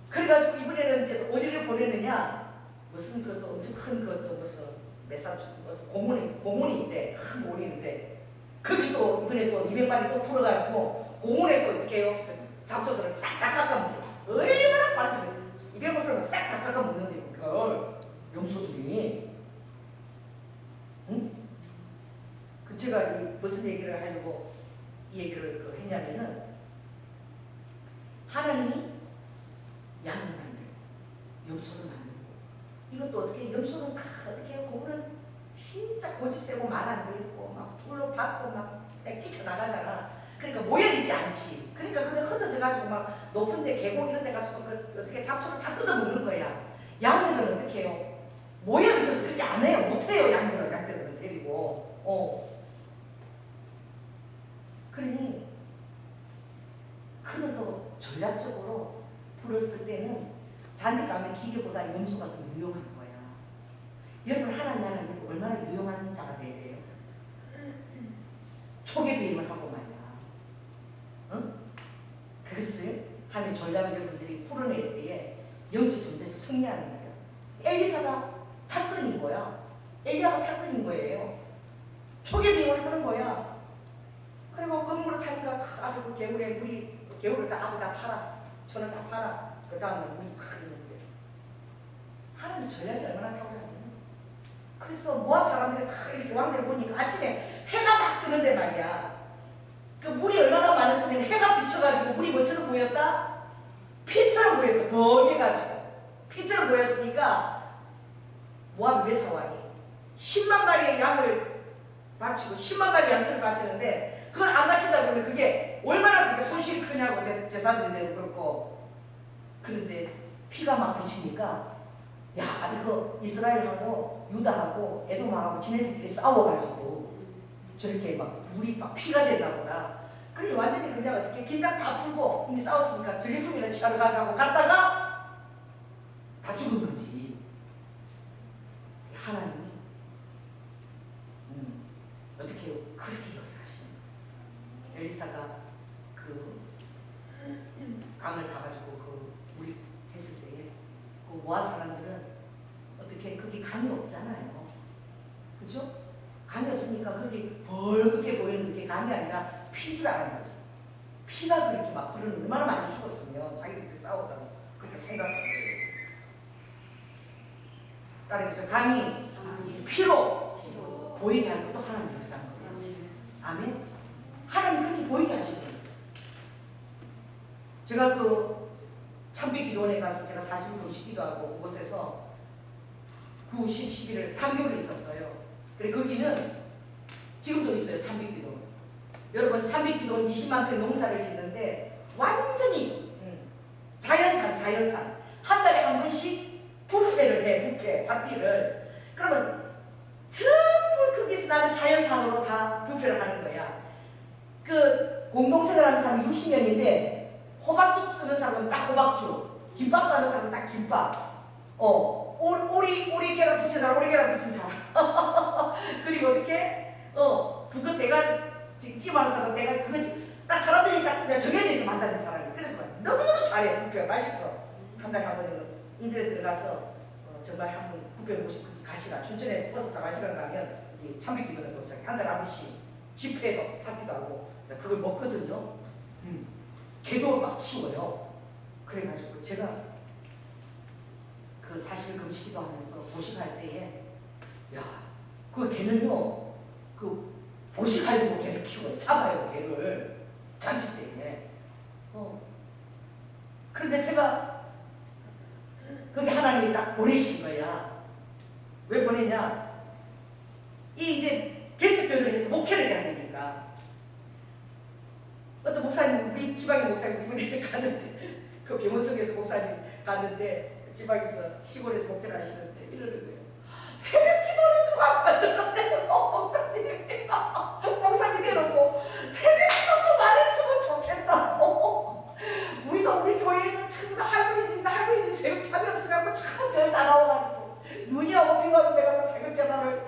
그래가지고 이번에는 이제 어디를 보내느냐, 무슨 그것도 엄청 큰 그것도 무슨 매사축 무슨 공원이 있대. 큰 공원이 있는데 거기 또 이번에 또 200마리 또 풀어가지고 공원에 또 이렇게 해요. 잡초들을 싹 다 깎아먹게. 얼마나 빠른지 200마리 풀면 싹 다 깎아먹는데 그걸 염소들이. 응? 그 제가 무슨 얘기를 하려고 이 얘기를 했냐면은 하나님이 양을 만들고 염소를 만들고 이것도 어떻게 염소는 다 어떻게 해요? 그거는 진짜 고집 세고 말 안 들고 막 돌로 받고 막 뛰쳐나가잖아. 그러니까 모양 있지 않지. 그러니까 근데 흩어져 가지고 막 높은 데 계곡 이런 데 가서 어떻게 잡초를 다 뜯어먹는 거야. 양들은 어떻게 해요? 모양 있어서 그렇게 안 해요. 못 해요. 양들은 데리고. 그러니 그는 또 전략적으로 풀었을 때는 잔디감의 기계보다 염소가 더 유용한 거야. 여러분 하나님 나라 얼마나 유용한 자가 돼야 돼요? 초계 비임을 하고 말이야. 응? 그것을 하나님의 전략을 여러분들이 풀어낼 때에 영적 존재에서 승리하는 거예요. 엘리사가 탑근인 거야. 엘리야가 탑근인 거예요. 초계 비임을 하는 거야. 그리고 건물을 타니까 아주 그 개울에 물이 개울을 다 팔아. 천을 다 팔아. 그 다음에 물이 팍 있는데 하나님 전략이 얼마나 탁월하냐. 그래서 모압 사람들이 막 이렇게 왕들 보니까 아침에 해가 막 뜨는데 말이야. 그 물이 얼마나 많았으면 해가 비쳐가지고 물이 뭐처럼 보였다? 피처럼 보였어. 벌게가지고 피처럼 보였으니까 모압 메사왕이 10만 마리의 양을 바치고 10만 마리 양들을 바치는데 그걸 안 바친다 보면 그게 얼마나 그게 손실이 크냐고. 제사들인데도 그렇고. 그런데 피가 막 비치니까 야 이거 이스라엘하고 유다하고 에돔하고 지네들끼리 싸워가지고 저렇게 막 물이 막 피가 된다 보다. 그러니 완전히 그냥 어떻게 긴장 다 풀고 이미 싸웠으니까 전리품이나 취하러 가자고 갔다가 다 죽은 거지. 하나님이 어떻게 그렇게 역사하시는 거예요. 엘리사가 그 강을 가가지고 그 물이 했을 때에 그 모압 사람들은 어떻게 거기 강이 없잖아요. 그죠? 강이 없으니까 거기 벌겋게 보이는 게 강이 아니라 피인 줄 아는 거지. 피가 그렇게 막 흐르는, 얼마나 많이 죽었으면 자기들끼리 싸웠다고 그렇게 생각하는 거예요. 따라서 강이 피로 보이게 하는 것도 하나님 역사인 거예요. 아멘. 하나님 그렇게 보이게 하시는 거예요. 제가 그 참빛기도원에 가서 제가 40일 금식기도 하고 그곳에서 9, 10, 11을 3개월 있었어요. 그래 거기는 지금도 있어요. 참빛기도. 여러분 참비기도는 20만 평 농사를 짓는데 완전히 자연산 한 달에 한 번씩 부페를 해. 부페 파티를. 그러면 전부 거기서 나는 자연산으로 다 부페를 하는 거야. 그 공동생활하는 사람이 60명인데 호박죽 쓰는 사람은 딱 호박죽, 김밥 싸는 사람은 딱 김밥, 오리 계란 부친 사람, 오리 계란 부친 사람. 그리고 어떻게 그거 대가리 찜하는 사람 대가리 그거지. 딱 사람들이 딱 그냥 정해져 있어 만나는 사람이. 그래서 너무너무 잘해. 부페 맛있어. 한 달에 한 번 인터넷 들어가서 정말 한 번 부페 보고 싶은 가시라 춘천에서 버스 타고 1시간 가면 참비기도는 도착해. 한 달에 한 번씩 집회도 파티도 하고 그걸 먹거든요. 개도 막 키워요. 그래가지고 제가 그 사실 금식기도 하면서 보식할 때에 그 개는요 그 보식하려고 개를 키워요. 잡아요 개를 잔치 때에. 그런데 제가 그게 하나님이 딱 보내신 거야. 왜 보내냐? 이 이제 개척교회를 해서 목회를 해야 되니까. 어떤 목사님, 우리 지방의 목사님 이번에 갔는데 그 병원 속에서 목사님 갔는데 지방에서 시골에서 목회를 하시는데 이러는 거예요. 새벽 기도는 누가 만들었대요? 목사님 대놓고 새벽 기도 좀 안 했으면 좋겠다고. 우리 교회는 전부 할머니들이 새벽 잠이 없어갖고 참 교회 다 나와가지고 눈이 엎이가도 내가 새벽 재단을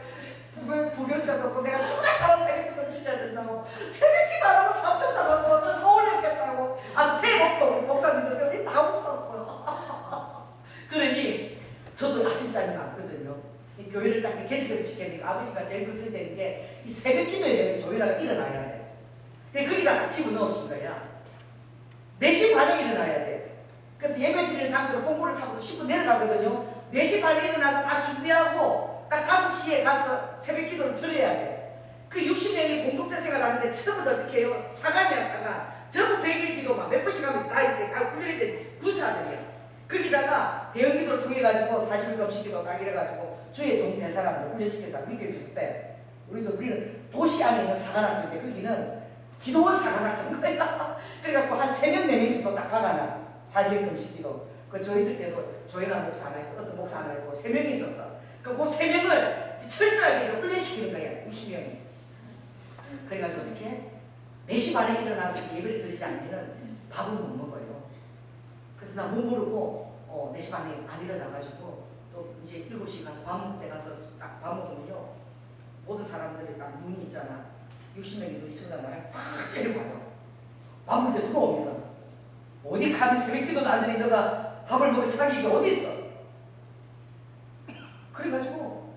부교자도 없고 내가 죽으나 살아 새벽 기도를 지켜야 된다고. 새벽 기도 안 하고 잠 좀 잡아서 서운했겠다고 아주 대놓고 우리 목사님들 우리 다 웃었어. 그러니 저도 아침잠이 많거든요. 이 교회를 딱 개척해서 시키니까 아버지가 제일 걱정되는 게 이 새벽 기도에 되면 조연아가 일어나야 돼. 근데 거기다 딱 집어넣으신 거야. 4시 반에 일어나야 돼. 그래서 예배 드리는 장소로 공고를 타고 싣고 내려가거든요. 4시 반에 일어나서 다 준비하고 딱 5시에 가서 새벽 기도를 드려야 돼. 그 60명이 공동체 생활하는데 전부 다 어떻게 해요? 사관이야 사관. 전부 100일 기도만 몇 번씩 하면서 다 이렇게 다 훈련된 군사들이야. 거기다가 대형 기도를 통해가지고 40일 금식 기도 딱 이래가지고 주의 종 된 사람들 훈련시켜서 믿게 비슷해. 우리는 도시 안에 있는 사관학교인데 거기는 기도원 사관학교인 거야. 그래갖고 한 3명 4명 정도 딱 박아놔. 40일 금식 기도. 저 있을 때도 조연아 목사 하나 있고 어떤 목사 하나 있고 3명이 있었어. 그 3명을 철저하게 훈련시키는 거야. 60명이. 그래가지고 어떻게 4시 반에 일어나서 예배를 드리지 않으면 밥을 못 먹어요. 그래서 나 못 모르고 4시 반에 안 일어나가지고 또 이제 7시 가서 밥 먹을 때 가서 딱 밥 먹으면요 모든 사람들이 딱 눈이 있잖아. 60명이 눈이 쳐다보면 나를 딱 째려봐요. 밥 먹을 때 들어오면 어디 감히 새벽 기도도 안 되니 너가 밥을 먹을 자격이 어디 있어? 그래가지고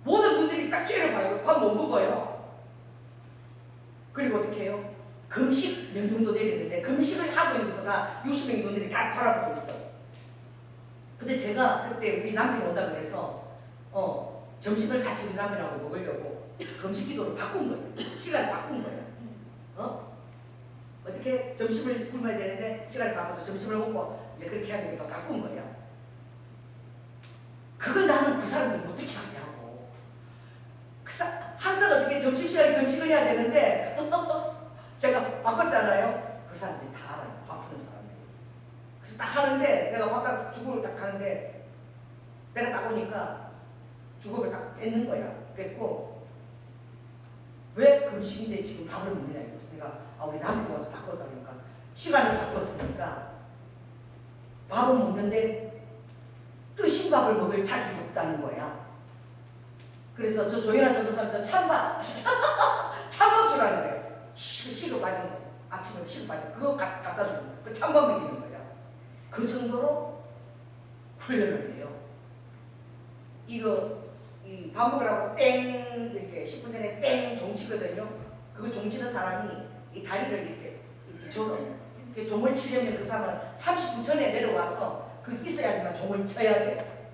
모든 분들이 딱 째려봐요. 밥 못 먹어요. 그리고 어떻게 해요? 금식 명령도 내리는데 금식을 하고 있는 것보다 60명의 분들이 다 바라보고 있어. 근데 제가 그때 우리 남편이 온다 그래서 점심을 같이 우리 남편하고 먹으려고 금식 기도를 바꾼 거예요. 시간을 바꾼 거예요. 어떻게 점심을 굶어야 되는데 시간을 바꿔서 점심을 먹고 이제 그렇게 해야 되니까 바꾼 거예요. 그걸 나는 그 사람들이 어떻게 하냐고. 항상 어떻게 점심시간에 금식을 해야 되는데 제가 바꿨잖아요. 그 사람들이 다 알아요. 바꾸는 사람들이. 그래서 딱 하는데 내가 밥딱 주걱을 딱 하는데 내가 딱 오니까 주걱을 딱 뺏는 거야. 뺏고 왜 금식인데 지금 밥을 먹느냐. 그래서 내가 우리 남편 와서 바꿨다니까 시간을 바꿨으니까 밥을 먹는데 뜨신 밥을 먹을 자격이 없다는 거야. 그래서 저 조연아 전도사님 저 찬밥 찬밥 주라는 거야. 식어 빠진 거. 아침에 식어 빠진 거. 그거 갖다 주고 그 찬밥 먹이는 거야. 그 정도로 훈련을 해요. 이 밥 먹으라고 땡 이렇게 10분 전에 땡 종치거든요. 그거 종치는 사람이 이 다리를 이렇게 절어요. 그 종을 치려면 그 사람은 30분 전에 내려와서 그게 있어야지만 종을 쳐야 돼.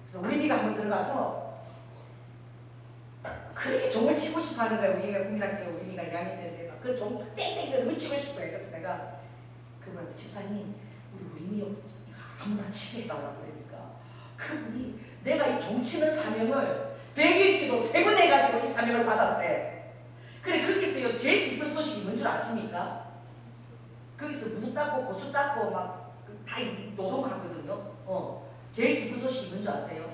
그래서 우리미가 한번 들어가서 그렇게 종을 치고 싶어 하는 거야. 우리가 국민학교 우리미가 2학년인데 그 종 땡땡 그걸 치고 싶어요. 그래서 내가 그분한테 집사님 우리 우리미 아무나 치게 해달라고 그러니까 그분이 내가 이 종치는 사명을 100일 기도 3번 해가지고 이 사명을 받았대. 그래 거기서요 제일 기쁜 소식이 뭔 줄 아십니까? 거기서 무 닦고 고추 닦고 막 다 노동하거든요. 제일 기쁜 소식이 뭔 줄 아세요?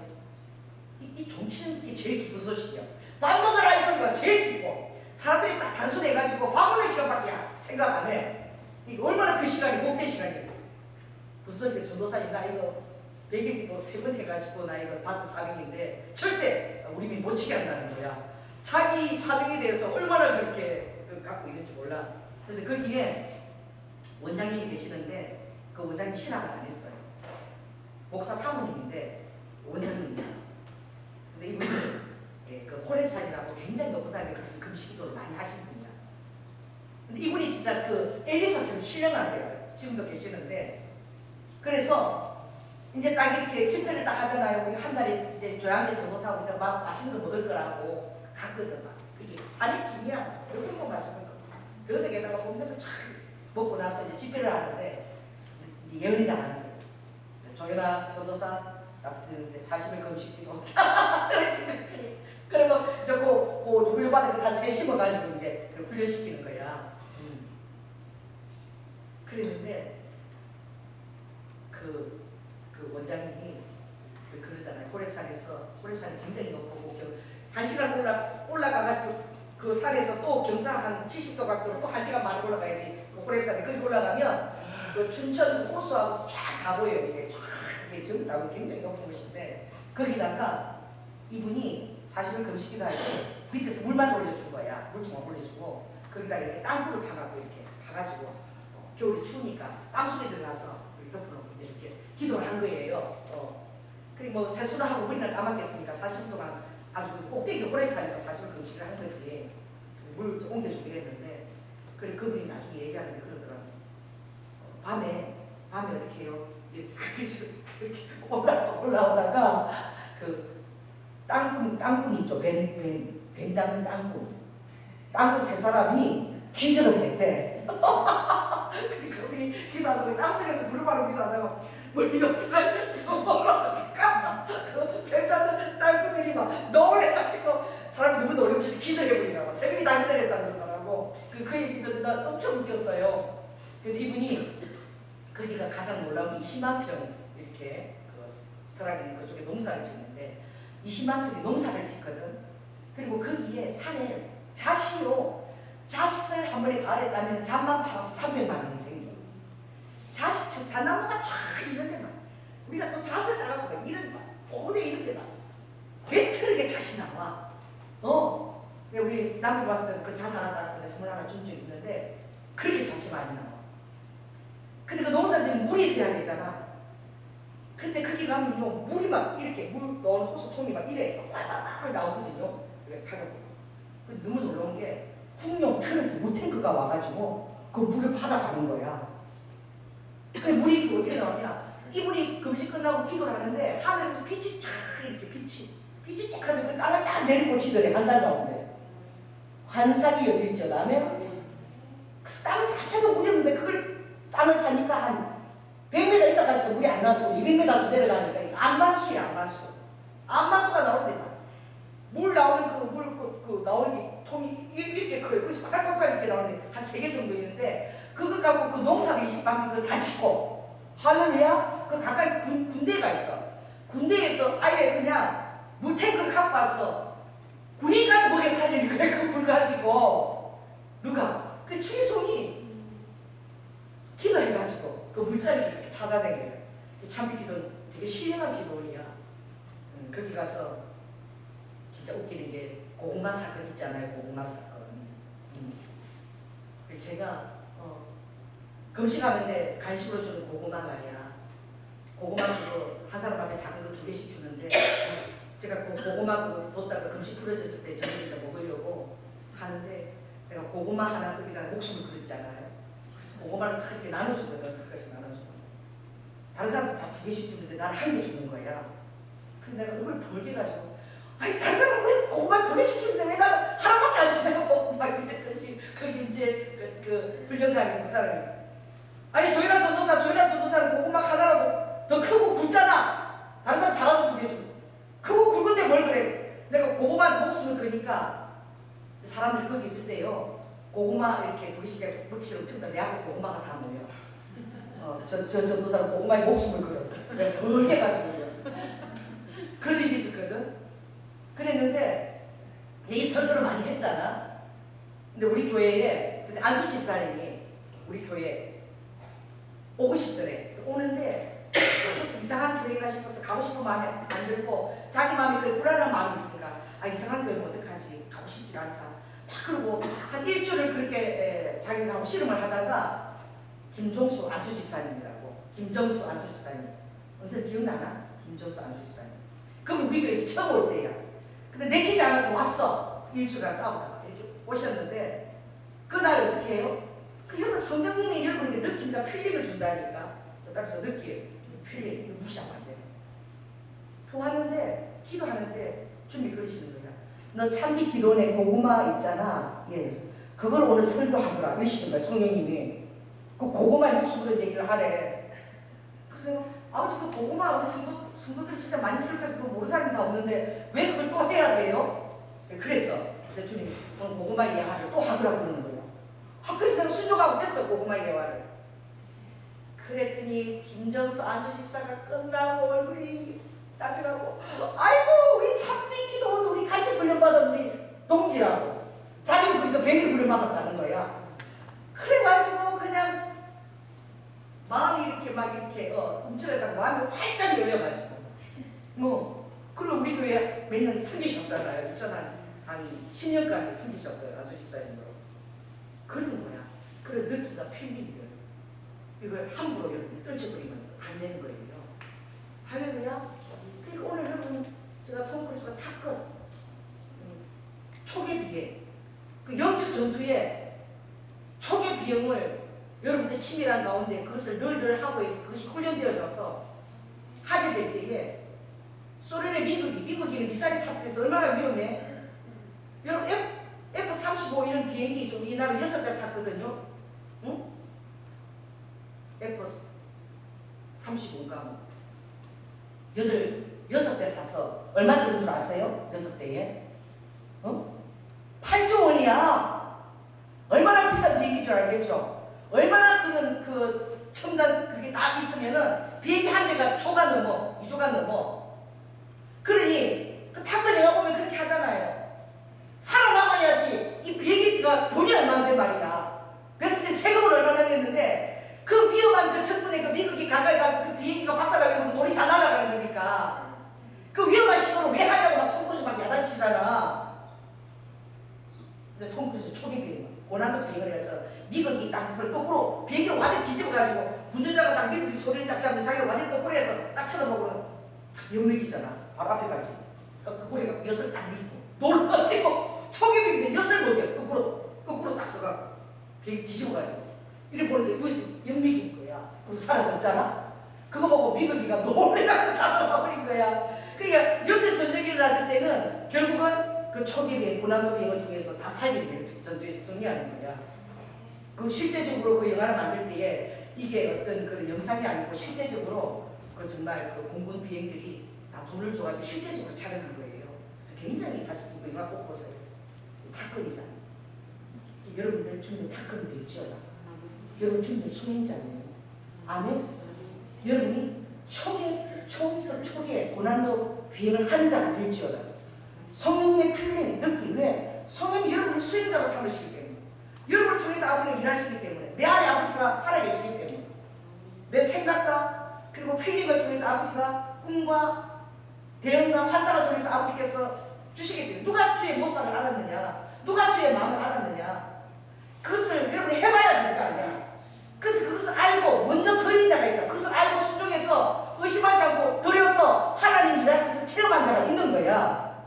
이 정치는 게 제일 기쁜 소식이야. 밥 먹으라 이 소리가 제일 기뻐. 사람들이 딱 단순해가지고 밥 먹는 시간밖에 생각 안 해. 이게 얼마나 그 시간이 복된 시간이에요. 무슨 소리가 전도사님 나 이거 배경기도 3번 해가지고 나 이거 받은 사명인데 절대 우리 민 못 치게 한다는 거야. 자기 사명에 대해서 얼마나 그렇게 갖고 있는지 몰라. 그래서 거기에 원장님이 계시는데 그 원장님 신학을 안 했어요. 목사 사모님인데 원장님이야. 근데 이분이 그 호렙산이라고 굉장히 높은 산에 거기서 금식기도를 많이 하시는 분이야. 근데 이분이 진짜 그 엘리사처럼 신령한 거예요. 지금도 계시는데 그래서 이제 딱 이렇게 집회를 딱 하잖아요. 한 달에 이제 조양제 전도사 우리가 막 맛있는 거 먹을 거라고 갔거든. 막 그게 산이 짐이야. 이렇게 거 맛있는 거. 더덕에다가 봄되면 쫙 먹고 나서 이제 집회를 하는데 이제 예언이 나가는 거예요. 조연아 전도사 나 40일 금식기도 떨어진 거지. 그러면 이제 그 훈련받은 거다 세심어가지고 이제 훈련시키는 거야. 그랬는데 그 원장님이 그러잖아요. 호렙산이 굉장히 높고 1시간 올라가가지고 그 산에서 또 경사 한 70도 각도로 또 1시간 만에 올라가야지. 그 호렙산에 거기 올라가면 그 춘천 호수하고 쫙 다 보여요. 이게 쫙 이게 전부 다 굉장히 높은 곳인데 거기다가 이분이 40일 금식기도 할 때 밑에서 물만 올려준 거야. 물통만 올려주고 거기다 이렇게 땅굴을 파가고 이렇게 파가지고 겨울이 추우니까 땅속에 들어가서 덮어놓고 이렇게 기도를 한 거예요. 그리고 뭐 세수도 하고 우리는 까맣겠으니까 40일 동안 아주 꼭대기 호렙산에서 40일 금식을 한 거지. 물 옮겨주고 이랬는데 그래 그분이 나중에 얘기하는데 그러더라고. 밤에 어떻게 해요? 이렇게 올라오다가 그 땅군 있죠. 뱀 잡는 땅군 세 사람이 기절을 했대. 그러니까 우리 기도하다가 땅속에서 물을 바로 기도하다가 물욕살 숨어나니까 그 뱀 잡는 땅군들이 막 놀래가지고 사람이 너무 놀래면서 기절해버리라고. 새벽에 다 기절했다고 그러더라고. 그 얘기 듣다 엄청 웃겼어요. 근데 이분이 거기가 가장 놀라운 게 20만 평 이렇게 그 설악인 그쪽에 농사를 짓는데 20만 평의 농사를 짓거든. 그리고 거기에 산에 잣을 한 번에 가을했다면 잣만 팔아서 300만 원이 생겨. 잣나무가 쫙 이런 데만 우리가 또 잣을 따라고 막 이런 막 고대 이런 데만 매트르게 잣이 나와. 우리 남편 봤을 때도 그 잣 하나 따라고 선물 하나 준 적이 있는데 그렇게 잣이 많이 나와. 근데 그 농사지면 물이 있어야 되잖아. 근데 거기 가면요 물이 막 이렇게 물 넣은 호수통이 막 이래 콸콸콸 나오거든요. 이렇게 가려고. 근데 너무 놀라운 게 국용 물탱크가 와가지고 그 물을 받아가는 거야. 그 물이 어떻게 나오냐? 이분이 금식 끝나고 기도를 하는데 하늘에서 빛이 쫙 이렇게 빛이 쫙 하는데 그 땅을 딱 내리꽂히더래. 환상 가운데. 환상이 여기 있죠. 다음에 그래서 땅을 다 파도 물이 없는데 그걸 땅을 파니까 한 100m 있어가지고 물이 안 나오고 200m 좀 내려가니까 안반수야. 안반수가 나오는데 물 나오는 그 나오는 게 통이 이렇게 커요. 그래서 콸콸콸 이렇게 나오는데 한 3개 정도 있는데 그거 갖고 그 농사를 20만 그거 다 짓고 할렐루야. 그 가까이 군대가 있어. 군대에서 아예 그냥 물탱크를 갖고 왔어. 군인까지 먹여 살리는 거야. 그 불 가지고 누가? 그 추리종이 기도해가지고 그 물자리를 이렇게 찾아내게. 참 기도 되게 신령한 기도원이야. 거기 가서 진짜 웃기는 게 고구마 사건 있잖아요. 고구마 사건. 제가 금식하는데 간식으로 주는 고구마 말이야. 고구마 그거 한 사람 앞에 작은 거 2개씩 주는데 제가 그 고구마 그거 뒀다가 금식 풀어졌을 때 저녁에 이제 먹으려고 하는데 내가 고구마 하나 거기다 목숨을 걸었잖아요. 그래서 고구마를 다 이렇게 나눠주거든. 그래서 나눠주고 다른 사람들 다 2개씩 주는데 나는 1개 주는 거야. 근데 내가 그걸 벌게 가지고 아니 다른 사람은 왜 고구마 2개씩 주는데 왜 나는 하나밖에 안 주냐고 막 이랬더니 거기 이제 그 훈련장에서 그 사람이 아니 조연한 전도사는 고구마 하나라도 더 크고 굵잖아. 다른 사람 작아서 2개 줘. 크고 굵은데 뭘 그래. 내가 고구마 목숨을 거니까 사람들이 거기 있을 때요. 고구마 이렇게 두 개씩 먹기 싫으면 전부 다 내 앞에 고구마가 다 모여. 저 전도사는 고구마에 목숨을 걸어. 내가 벌게 가지고요. 그런 일이 있었거든. 그랬는데 이 설교를 많이 했잖아. 근데 우리 교회에 그때 안수 집사님이 우리 교회에 오고 싶더래. 오는데 이상한 교회가 싶어서 가고 싶은 마음이 안 들고 자기 마음이 그 불안한 마음이 있으니까 이상한 교회는 어떡하지? 가고 싶지 않다. 막 그러고 한 일주일을 그렇게 자기가 하고 씨름을 하다가 김종수 안수 집사님이라고 김정수 안수 집사님 언제 기억나나? 김정수 안수 집사님. 그럼 우리 교회 처음 올 때야. 근데 내키지 않아서 왔어. 일주일간 싸우다가 이렇게 오셨는데 그날 어떻게 해요? 그 여러분 성령님이 여러분에게 느낌과 필링을 준다니까. 저 따라서 느낌, 필링 이거 무시하면 안 돼. 그 왔는데 기도하는데 주님이 그러시는 거야. 너 찬미 기도원에 고구마 있잖아. 예, 그걸 오늘 설교하더라. 이러시는 거야 성령님이. 그 고구마 육수로 얘기를 하래. 그래서 내가 아버지 그 고구마 우리 성도들이 진짜 많이 설교해서 그거 모르는 사람이 다 없는데 왜 그걸 또 해야 돼요? 그랬어. 근데 주님 오늘 고구마 예화를 또 하더라고 그러는 거예요. 그래서 내가 순종하고 했어 고구마 예화를. 그랬더니 김정수 안주 집사가 끝나고 얼굴이 따뜻하고 아이고 우리 찬미 기도원 우리 같이 훈련받은 우리 동지라고 자기도 거기서 뱅이 훈련받았다는 거야. 그래가지고 그냥 마음이 이렇게 막 이렇게 움츠렸다가 마음이 활짝 열려가지고 그리고 우리 교회 몇 년 섬기셨잖아요. 2010년까지 섬기셨어요. 안수 집사님으로. 그런 거야. 그런 느낌과 필링들 이걸 함부로 여러분이 떨쳐버리면 안 되는 거예요. 할렐루야. 그러니까 오늘 여러분 제가 톰 크루즈가 탔건 초계 비행 그 영적 전투에 초계 비용을 여러분들 치밀한 가운데 그것을 늘 하고 있어. 그것이 훈련되어져서 하게 될 때에 소련의 미국이 미사일 타트에서 얼마나 위험해. 여러분 F-35 이런 비행기 좀 이 나라 6대 샀거든요. 응? F-35인가 뭐 6대 샀어. 얼마 들은 줄 아세요? 6대에 8조 원이야. 얼마나 비싼 비행기인 줄 알겠죠? 얼마나 그 첨단 그게 딱 있으면은 비행기 한 대가 2조가 넘어. 그러니 그 탑건 영화 보면 그렇게 하잖아요. 살아남아야지. 이 비행기가 돈이 얼마인데 말이야. 그래서 이제 세금을 얼마나 냈는데 그 위험한 그 적군에 그 미국이 가까이 가서 그 비행기가 박살나게 되고 돈이 다 날아가는 거니까 그 위험한 시도를 왜 하냐고 막 톰 크루즈 막 야단치잖아. 근데 톰 크루즈 초기 비행 고난도 비행을 해서 미국이 딱 거꾸로 비행기를 완전 뒤집어가지고 운전자가 딱 미국이 소리를 딱 잡는데 자기가 완전 거꾸로 해서 딱 쳐다보고는 딱 연맥이잖아. 바로 앞에 가지. 거꾸로 해갖고 엿을 딱 밀고 놀러 찍고 초기 비행인데 엿을 먹여 거꾸로 딱 서가 비행기 뒤집어가지고 이래 보는데 여기서 연맥인 거야. 그리고 사라졌잖아. 그거 보고 미국이가 놀래갖고 다 돌아버린 거야. 그러니까 영적 전쟁이 일어났을 때는 결국은 그 초기 비행, 고난도 비행을 통해서 다 살리는 거예요. 전투에서 승리하는 거야. 그 실제적으로 그 영화를 만들 때에 이게 어떤 그런 영상이 아니고 실제적으로 그 정말 그 공군 비행들이 다 돈을 줘가지고 실제적으로 촬영한 거예요. 그래서 굉장히 사실 그 영화 꼭 보세요. 탑건이잖아. 여러분들 주님의 탑건이 될지어다. 여러분 주님의 수행자예요. 아멘. 여러분이 초기에서 초기에 고난도 비행을 하는 자가 될지어다. 성령님의 필링 느낌 왜? 성령이 여러분을 수행자로 삼으시기 때문에 여러분을 통해서 아버지가 일하시기 때문에 내 안에 아버지가 살아계시기 때문에 내 생각과 그리고 필링을 통해서 아버지가 꿈과 대응과 환상을 통해서 아버지께서 주시기 때문에 누가 주의 모습을 알았느냐 누가 주의 마음을 알았느냐 그것을 여러분이 해봐야 될 거 아니야. 그래서 그것을 알고 먼저 드린 자가 있다. 그것을 알고 순종해서 의심하지 않고 드려서 하나님이 일하셔서 체험한 자가 있는 거야.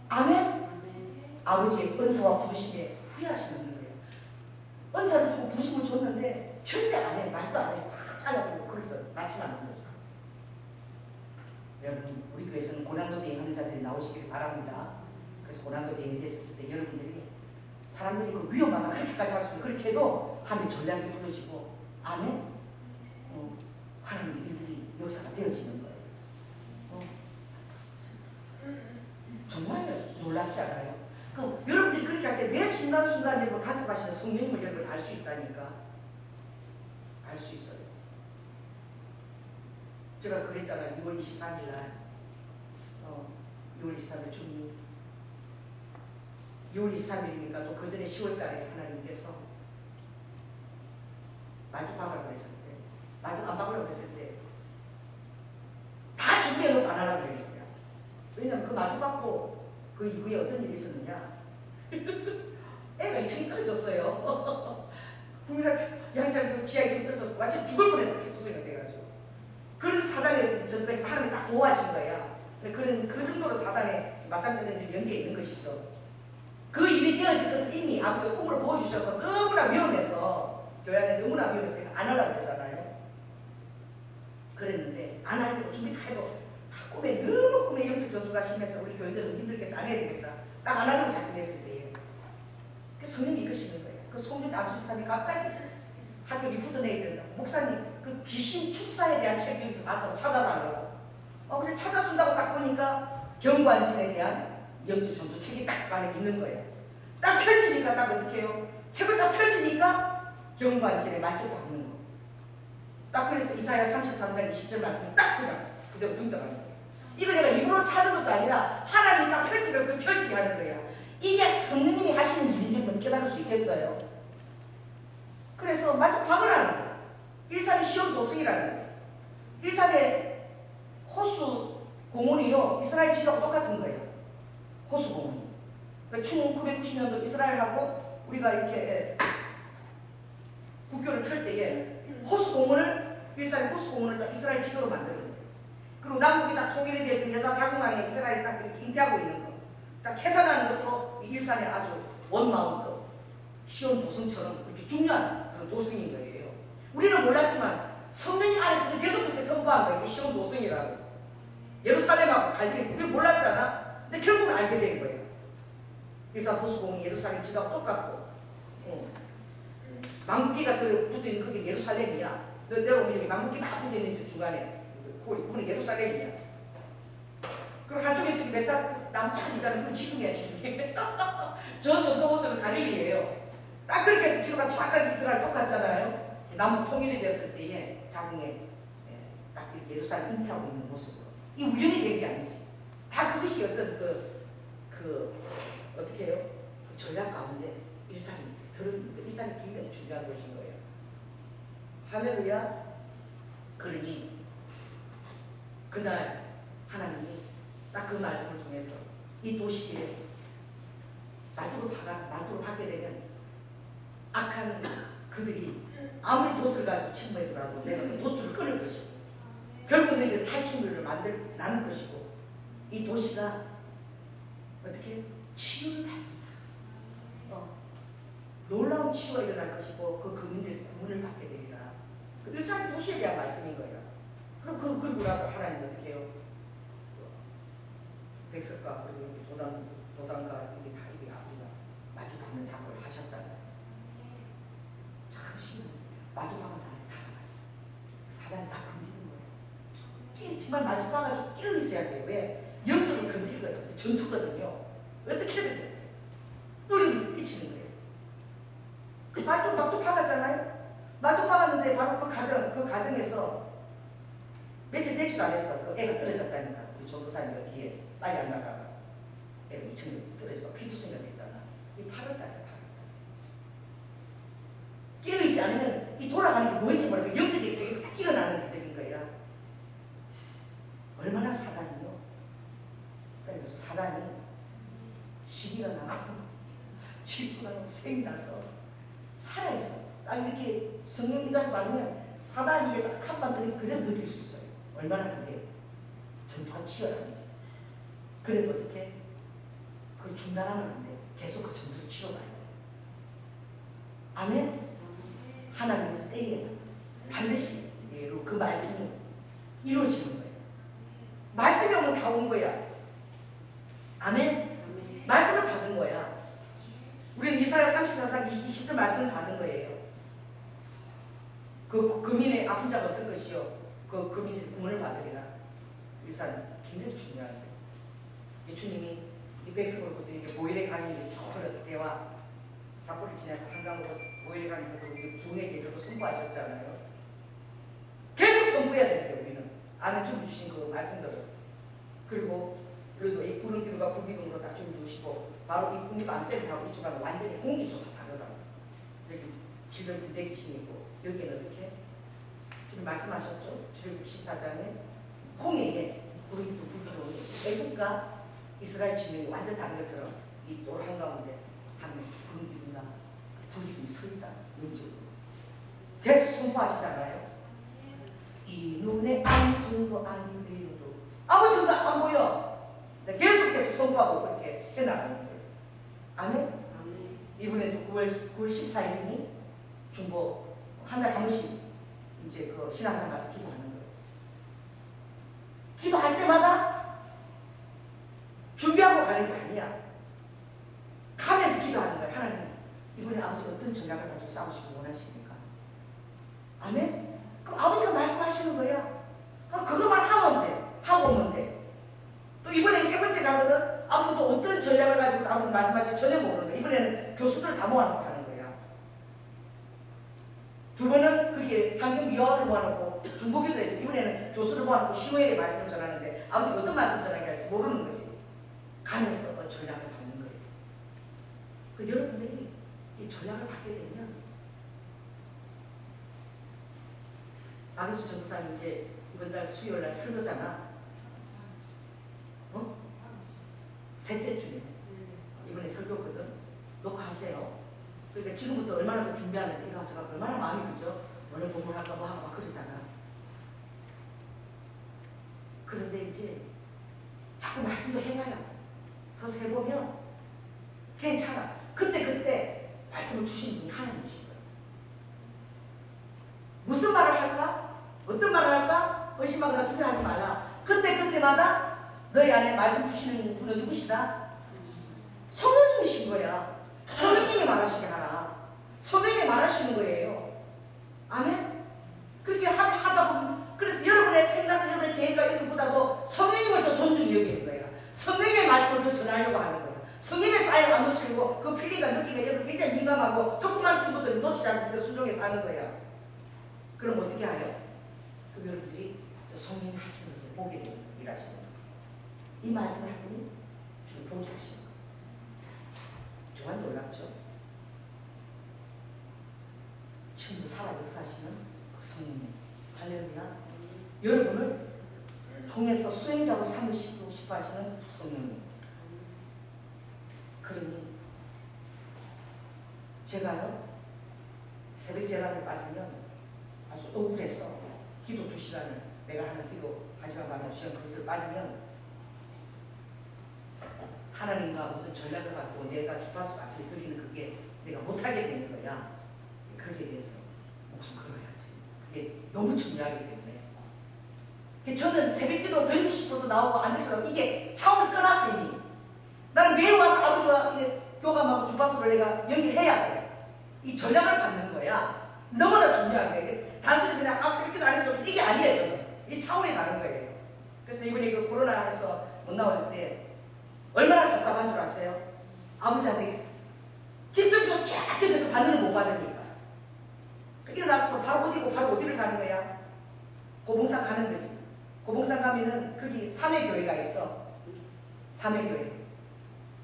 아멘? 아버지의 은사와 부르심에 후회하시는 거예요. 은사를 주고 부르심을 줬는데 절대 안 해. 말도 안 해. 다 잘라버리고 그래서 마치면 안 됐어. 여러분 우리 교회에서는 고난도 비행하는 자들이 나오시길 바랍니다. 그래서 고난도 비행이 됐었을 때 여러분들이 사람들이 그 위험하다 그렇게까지 할 수 있는 그렇게 해도 하나님의 전략이 부러지고 아멘? 하나님의 일들이 역사가 되어지는 거예요. 정말 놀랍지 않아요? 그럼 여러분들이 그렇게 할 때 매 순간순간 여러분 간섭하시는 성령님을 여러분 알 수 있다니까. 알 수 있어요. 제가 그랬잖아요. 2월 23일 날 2월 23일 중 2월 23일이니까 또 그 전에 10월 달에 하나님께서 말도 박으라고 했을 때, 말도 안 박으라고 했을 때 다 준비해놓고 안 하려고 그랬어요. 왜냐면 그 말도 받고 그 이후에 어떤 일이 있었느냐. 애가 2층이 떨어졌어요. 국민학교 양장 지하 2층 떨어져서 완전 죽을 뻔해서 피부성이 돼가지고. 그런 사단에 저들까지 하나님이 딱 보호하신 거야. 그런 그 정도로 사단에 맞짱뜨는 연계에 있는 것이죠. 그 일이 되어질 것을 이미 아버지가 꿈으로 보여주셔서 너무나 위험해서 교회 안에 너무나 위험해서 내가 안 하려고 했잖아요. 그랬는데 안 하려고 준비 다 해도 꿈에 너무 꿈에 영적 전투가 심해서 우리 교회들은 힘들게 안 해야 되겠다. 딱 안 하려고 작정했을 때예요. 그 성령이 이끄시는 거예요. 그 송준 안수지사님이 갑자기 학교 리포트 내야 된다. 목사님 그 귀신 축사에 대한 책이 여기서 나왔다고 찾아달라고. 그래 찾아준다고 딱 보니까 경관진에 대한 영적 전투 책이 딱 안에 있는 거예요. 딱 펼치니까 딱 어떻게 해요? 책을 딱 펼치니까 경관진에 말뚝 박는 거. 딱 그래서 이사야 33장 20절 말씀이 딱 그냥 그대로 등장하는 거예요. 이거 내가 일부러 찾은 것도 아니라 하나님이 딱 펼치면 그 펼치게 하는 거예요. 이게 성령님이 하시는 일인지 못 깨달을 수 있겠어요. 그래서 말뚝 박으라는 거예요. 일산이 시온 도성이라는 거예요. 일산의 호수 공원이요 이스라엘 지도하고 똑같은 거예요. 호수 공원이. 그러니까 1990년도 이스라엘하고 우리가 이렇게 국교를 틀 때에 호수 공원을 일산의 호수 공원을 딱 이스라엘 지도로 만드는 거예요. 그리고 남북이 딱 통일에 대해서 여사 자국 안에 이스라엘이 딱 이렇게 인태하고 있는 거. 딱 해산하는 것으로 일산의 아주 원마운트 시온 도성처럼 그렇게 중요한 그런 도성인 거예요. 우리는 몰랐지만 성령님 안에서 계속 그렇게 선포한 거예요. 시온 도성이라고. 예루살렘하고 갈릴리 우리 몰랐잖아. 근데 결국은 알게 된 거예요. 그래서 호수공이 예루살렘 지도하고 똑같고 망국기가 붙어있는 그게 예루살렘이야. 내려오면 여기 망국기 막 붙어있는 중간에 그거는 예루살렘이야. 그리고 한쪽에 저기 메타 나무 쫙 있잖아요. 그건 지중해야 지중해. 저 전도호수는 갈릴리예요. 딱 그렇게 해서 지금 정확하게 이스라엘 똑같잖아요. 남북 통일이 됐을 때에 자궁에 딱 이렇게 예루살렘 잉태하고 있는 모습으로. 이 우연히 된 게 아니지. 다 그것이 어떤 어떻게 해요? 그 전략 가운데 일산이 들은 그 일산이 굉장히 중요한 것인 거예요. 할렐루야. 그러니 그날 하나님이 딱 그 말씀을 통해서 이 도시에 말뚝을 박게 되면 악한 그들이 아무리 돛을 가지고 침범하더라도 내가 그 돛줄을 끊을 것이고 결국 너희들이 탈출물을 만들라는 것이고 이 도시가 어떻게 치유를 받는다. 놀라운 치유가 일어날 것이고 그 국민들이 구원을 받게 되리라. 그 일산 도시에 대한 말씀인 거예요. 그리고 그러고 나서 하나님 어떻게 해요? 백석과 그리고 이렇게 도단과 이게 다 이게 아버지가 마주 박는 작업을 하셨잖아요. 참 신기해요. 마주 박은 사람이 다 나갔어. 사람이 다 건드리는 거예요. 정말 마주 박아가지고 깨어 있어야 돼요. 왜? 영적으로 건드리거든요. 전투거든요. 어떻게 해야 돼요? 뿌리 끼치는 거예요. 말뚝 박았잖아요. 말뚝 박았는데 바로 그 가정에서 며칠 되지도 않았어. 그 애가 떨어졌다니까. 우리 전도사님과 뒤에 빨리 안 나가가 애가 2층에 떨어지고 피투성이가 됐잖아. 이 8월달에 깨어있지 않으면 이 돌아가는 게 뭐인지 모르고 영적인 세계에서 딱 일어나는 일들인 거야. 얼마나 사단이요? 그래서 사단이 시기가 나고 질투가 나고 생이 나서 살아있어. 딱 이렇게 성령 이다시 받으면 사단이 이게 딱 한방 들이면 그대로 느낄 수 있어요. 얼마나 그게 전투가 치열한지. 그래도 어떻게 그걸 중단하면 안 돼. 계속 그 전투를 치러가요. 아멘. 하나님의 때에 반드시 그 말씀이 이루어지는 거예요. 말씀이 오면 다 온 거야. 아멘. 말씀을 받은 거야. 우리는 이사야 34장 20절 말씀을 받은 거예요. 그 금인의 아픈 자가 없을 것이요. 그 금인들이 구원을 받으리라. 이사는 굉장히 중요한 거예요. 주님이 이 백석으로부터 이제 보일의 강이 쭉 흘러서 대화 사포를 지나서 한강으로 보일의 강이 흐르고 부흥의 계도로 선포하셨잖아요. 계속 선포해야 됩니다. 우리는 아는 준비 주신 그 말씀대로. 그리고 그래도 이 구름 기둥과 불 기둥으로 딱 준비 주시고 바로 이 국립 암센터하고 이쪽하고 완전히 공기조차 다르다고. 여기 질병 군대 귀신이고 여기는 어떻게? 주님 말씀하셨죠? 출애굽기 14장에 홍해에 구름 기둥 불 기둥이 애국과 이스라엘 진영이 완전 다른 것처럼 이 돌 한가운데 한 구름 기둥과 불 기둥이 서 있다. 영적으로 계속 선포하시잖아요. 이 눈에 안 주고 아니 외로도 아버지가 안 보여. 계속 선포하고 그렇게 해나가는 거예요. 아멘? 이번에도 9월 14일이니 중보 한 달 한 번씩 이제 그 신앙상 가서 기도하는 거예요. 기도할 때마다 준비하고 가는 게 아니야. 가면서 기도하는 거예요. 하나님, 이번에 아버지가 어떤 전략을 가지고 싸우시고 원하십니까? 아멘? 그럼 아버지가 말씀하시는 거야. 그것만 하면 돼. 하고 오면 돼. 또 이번에 세 번째 가거든. 아버지가 또 어떤 전략을 가지고 아버지 말씀하실지 전혀 모르는 거야. 이번에는 교수들 다 모아놓고 하는 거야. 두 번은 그게 환경미화원을 모아놓고 중보기도 해야지. 이번에는 교수를 모아놓고 시모에게 말씀을 전하는데 아버지가 어떤 말씀 전하게 할지 모르는 거지. 가면서 그 전략을 받는 거예요. 그 여러분들이 이 전략을 받게 되면 박인수 전도사님 이제 이번 달 수요일 날 설교잖아. 셋째 주에 이번에 설교거든. 녹화하세요. 그러니까 지금부터 얼마나 더 준비하는데 이거 제가 얼마나 마음이 그죠? 오늘 공부를 할까 뭐 하고 막 그러잖아. 그런데 이제 자꾸 말씀도 해봐요. 서서 해보면 괜찮아. 그때 말씀을 주신 분이 하나님이신 거예요. 무슨 말을 할까? 어떤 말을 할까? 의심하거나 두려워하지 말라. 그때마다 너희 안에 말씀 주시는 분은 누구시다? 성령님이신 거야. 성령님이 말하시게 하라. 성령님이 말하시는 거예요. 아멘? 그렇게 하다 보면 그래서 여러분의 생각과 여러분의 계획과 이런 것보다도 성령님을 더 존중히 여기는 거예요. 성령님의 말씀을 더 전하려고 하는 거예요. 성령님의 사역을 안 놓치고 그 필리가 느낌에 여러분 굉장히 민감하고 조금만 주고도 놓치지 않고 순종해서 하는 거예요. 그럼 어떻게 해요? 그럼 여러분들이 성령이 하시는 것을 보게 되는 거예요. 일하시는 거예요. 이 말씀을 하더니 주님 보게 하시는 거예요. 정말 놀랍죠? 지금도 살아 역사하시는 그 성령님. 할렐루야. 여러분을 통해서 수행자로 삼으시고 싶어 하시는 성령님. 그러니 제가요 새벽 제단에 빠지면 아주 억울해서 기도 2시간을 내가 하는 기도 1시간 반에 2시간 그것을 빠지면 하나님과 모든 전략을 갖고 내가 주파수 맞춰 드리는 그게 내가 못하게 되는 거야. 그게 대해서 목숨 걸어야지. 그게 너무 중요하기 때문에. 저는 새벽 기도 드리고 싶어서 나오고 안 드리고 이게 차원을 떠났어 이미. 나는 매일 와서 아버지와 이게 교감하고 주파수를 내가 연결해야 돼. 이 전략을 받는 거야. 너무나 중요한 거예요. 단순히 그냥 새벽 기도 안 해서 이게 아니에요. 저는. 이 차원이 다른 거예요. 그래서 이번에 그 코로나에서 못 나올 때 얼마나 답답한 줄 아세요? 아버지한테 집중적으로 쫙 돼서 반응을 못 받으니까. 일어나서 바로 어디고 바로 어디를 가는 거야? 고봉산 가는 거지. 고봉산 가면은 거기 삼회교회가 있어. 삼회교회.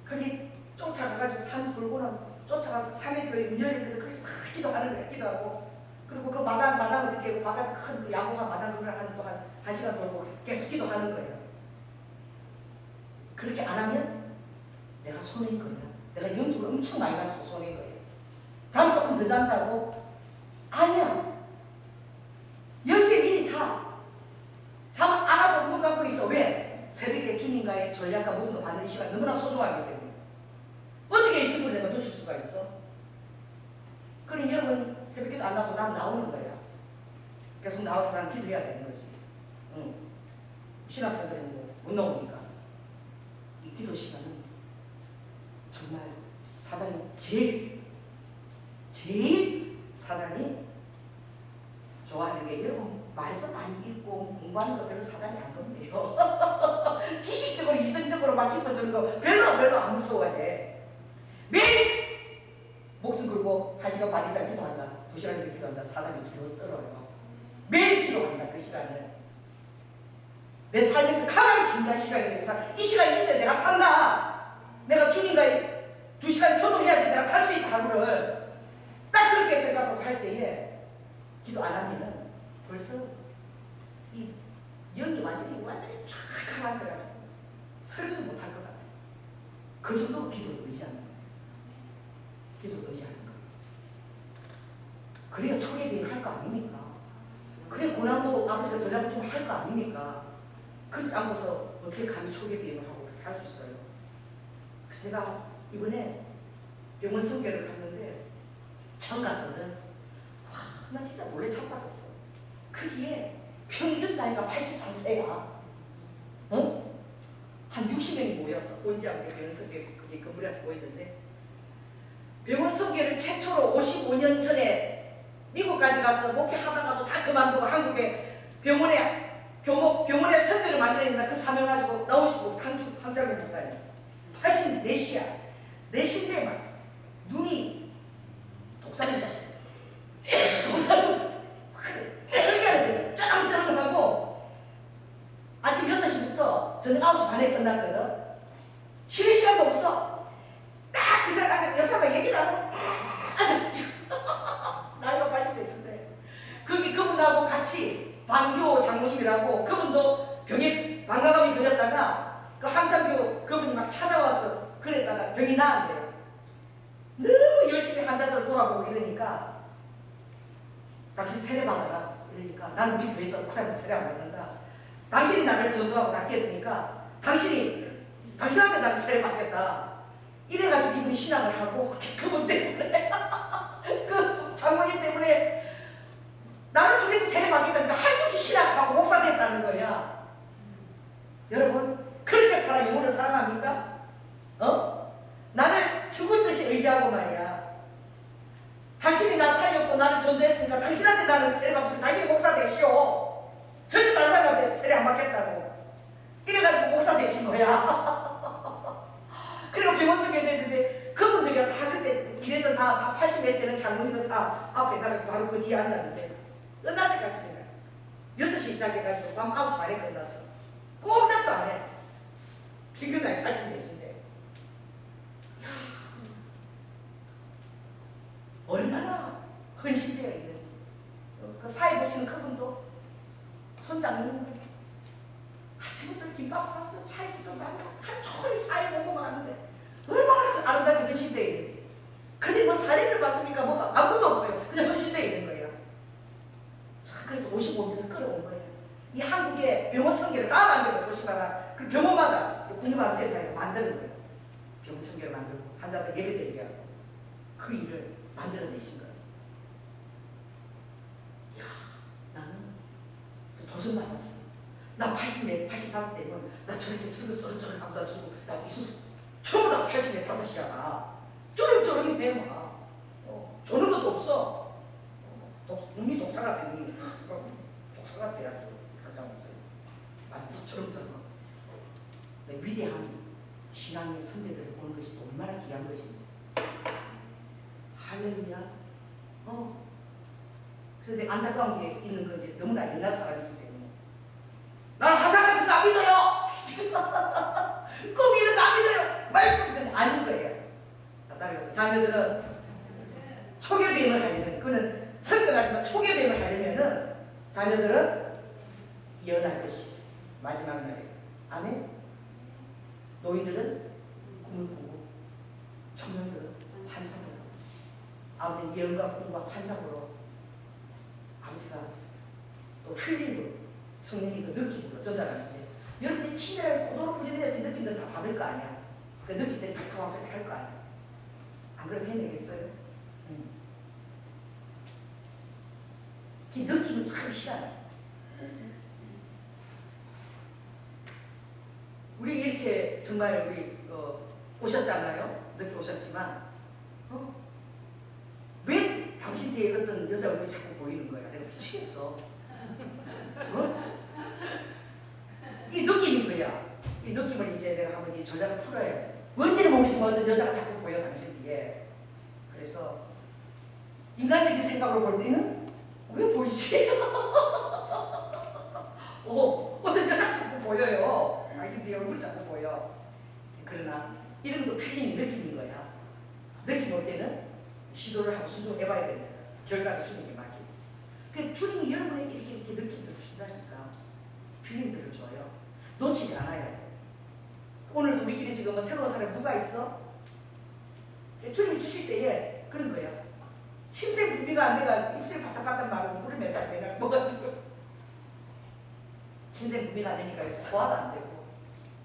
거기 쫓아가가지고 산 돌고는 쫓아가서 삼회교회 문 열렸는데 거기서 막 기도하는 거야. 기도하고. 그리고 그 마당 어떻게 마당 큰 그 야구한 마당 그걸 한 시간 돌고 계속 기도하는 거예요. 그렇게 안 하면 내가 손해인 거야. 내가 영적으로 엄청 많이 가지고 손해인 거예요. 잠 조금 더 잔다고? 아니야. 10시에 미리 자. 잠 안 하고 눈 감고 있어. 왜? 새벽에 주님과의 전략과 모든 걸 받는 이 시간 너무나 소중하기 때문에. 어떻게 이 기도를 내가 놓칠 수가 있어? 그러니 여러분 새벽기도 안 나와도 난 나오는 거야. 계속 나와서 난 기도해야 되는 거지. 응. 신학생들은 못 나오니까. 이 기도 시간은 정말 사단이 제일 사단이 좋아하는 게 여러분 말씀 많이 읽고 공부하는 거 별로 사단이 안 겁니다. 지식적으로 이성적으로 막 깊어지는 거 별로 안 무서워해. 매일 목숨 걸고 1시간 반 이상 기도한다. 2시간에서 기도한다. 사람이 두려워 떨어요. 매일 기도한다. 그 시간을. 내 삶에서 가장 중요한 시간이 돼서 이 시간이 있어야 내가 산다. 내가 주님과 2시간 교도해야지 내가 살 수 있다. 하루를 딱 그렇게 생각하고 할 때에 기도 안 하면은 벌써 이 영이 완전히 쫙 가라앉아가지고 설교도 못할 것 같아. 그 정도 기도를 의지하는 거예요. 기도를 의지하는 거예요. 그래야 초계 비행 할 거 아닙니까? 그래 고난도 아버지가 전략을 좀 할 거 아닙니까? 그러지 않고서 어떻게 감히 초계 비행을 하고 그렇게 할 수 있어요? 그래서 내가 이번에 병원 성교를 갔는데 처음 갔거든. 와, 나 진짜 놀래 자빠졌어. 거기에 평균 나이가 84세야. 어? 한 60명이 모였어. 보이지 않게 병원 성교 그게 건물에서 보이던데. 병원 성교를 최초로 55년 전에 미국까지 가서 목회하다가도 다 그만두고 한국에 병원에 선교를 만들어낸다 그 사명 가지고 나오시고 함장님 목사님 84시야. 내신데 막 눈이 독사님 같아. 독사님 그렇게 쩌렁쩌렁하고 아침 6시부터 저녁 9시 반에 끝났거든. 쉬는 시간도 없어. 딱 그 자리에 앉아 여사가 얘기도 안 하고 딱 앉아. 나이가 80대신데 거기 그분하고 같이 방효 장모님이라고 그분도 병에 방광암이 걸렸다가 그 함창교 그분이 막 찾아와서 그랬다가 병이 나았대요. 너무 열심히 환자들을 돌아보고 이러니까 당신 세례받아라 이러니까 나는 우리 교회에서 목사님 세례 안 받는다. 당신이 나를 전도하고 낫겠으니까 당신한테 나를 세례 받겠다. 이래가지고 이분이 신앙을 하고 그분 때문에 그 장모님 때문에 나를 통해서 세례 받겠다니까 할 수 없이 신앙하고 목사 됐다는 거야. 여러분 그렇게 영혼을 사랑합니까? 나를 죽을 듯이 의지하고 말이야. 당신이 나 살렸고 나를 전도했으니까 당신한테 나는 세례 받고 당신이 목사 되시오. 절대 다른 사람한테 세례 안 받겠다고. 이래가지고 목사 되신 거야. 그리고 병원 쓰게 됐는데 그분들이 다 그때 이랬던 다 80몇 대는 장모님도 다 앞에 나가 바로 그 뒤에 앉았는데 끝날 때까지 있습니다. 6시 시작해가지고 밤 9시 반에 끝났어. 꼼짝도 안 해. 평균 나이 80대신데 얼마나 헌신되어 있는지. 그 사회 보시는 그분도 손장님 아침부터 김밥 쌌어. 차에서 또 하루 종일 사회 보고 가는데 얼마나 그 아름답게 헌신되어 있는지. 근데 뭐 사례를 봤으니까 뭐가 아무것도 없어요. 그냥 헌신되어 있는 거예요. 자, 그래서 55년을 끌어온 거예요. 이 한국의 병원 성계를 다 만들고 도시마다 그 병원마다 국립암센터에 만드는 거예요. 병원 성계를 만들고 환자들 예배드리게 하고 그 일을 만들어내신 거예요. 이야, 나는 도전 받았어. 나 80대, 85대면 나 저렇게 설교 쩌렁쩌렁하고 나 이수수 전부 다 80대 5이야. 쩌렁쩌렁이 해 막. 조는 것도 없어. 눈이 독사 같아. 눈이 독사 같아 아주 깜짝이야. 아주 쩌렁쩌렁. 내 위대한 신앙의 선배들을 보는 것이 또 얼마나 귀한 것인지. 할렐루야. 그런데 안타까운 게 있는 건 이제 너무나 옛날 사람이기 때문에 나는 화상 같은 거 안 믿어요. 꿈이는 안 믿어요. 말씀은 아닌 거예요. 따라서 자녀들은 초계비행을 하려면 그는 설교하지만 초계비행을 하려면은 자녀들은 예언할 것이 마지막 날이에요. 아멘. 노인들은 꿈을 꾸고 청년들은 환상을 하고 아버지는 예언과 꿈과 환상으로 아버지가 또 필링으로 성령이 그 느낌으로 전달하는데 여러분들이 친절하게 고도로 훈련해서 느낌들 다 받을 거 아니야. 그 느낌들이 다 와서 할 거 아니야. 안 그러면 해내겠어요? 그 느낌은 참 희한해. 우리 이렇게 정말 우리 오셨잖아요. 늦게 오셨지만 왜 당신 뒤에 어떤 여자 얼굴이 자꾸 보이는 거야? 내가 미치겠어. 이 느낌인 거야. 이 느낌을 이제 내가 한번 이 전략을 풀어야지. 뭔지는 모르지만 어떤 여자가 자꾸 보여 당신 뒤에. 그래서 인간적인 생각으로 볼 때는 왜 보이지? 어떤 여자가 자꾸 보여요. 당신 뒤에 얼굴이 자꾸 보여. 그러나 이런 것도 필링 느낌인 거야. 느낌 올 때는 시도를 하고 순종해봐야 됩니다. 결과를 주님께 맡기고. 그 주님이 여러분에게 이렇게 느낌들을 준다니까. 필링들을 줘요. 놓치지 않아야 돼. 오늘도 우리끼리 지금 뭐 새로운 사람 누가 있어? 주님이 주실 때에 그런 거야. 침생 분비가 안 돼가지고 입술이 바짝바짝 마르고 물을 몇 살 내가 먹어가지고 침생 분비가 안 되니까 요새 소화도 안 되고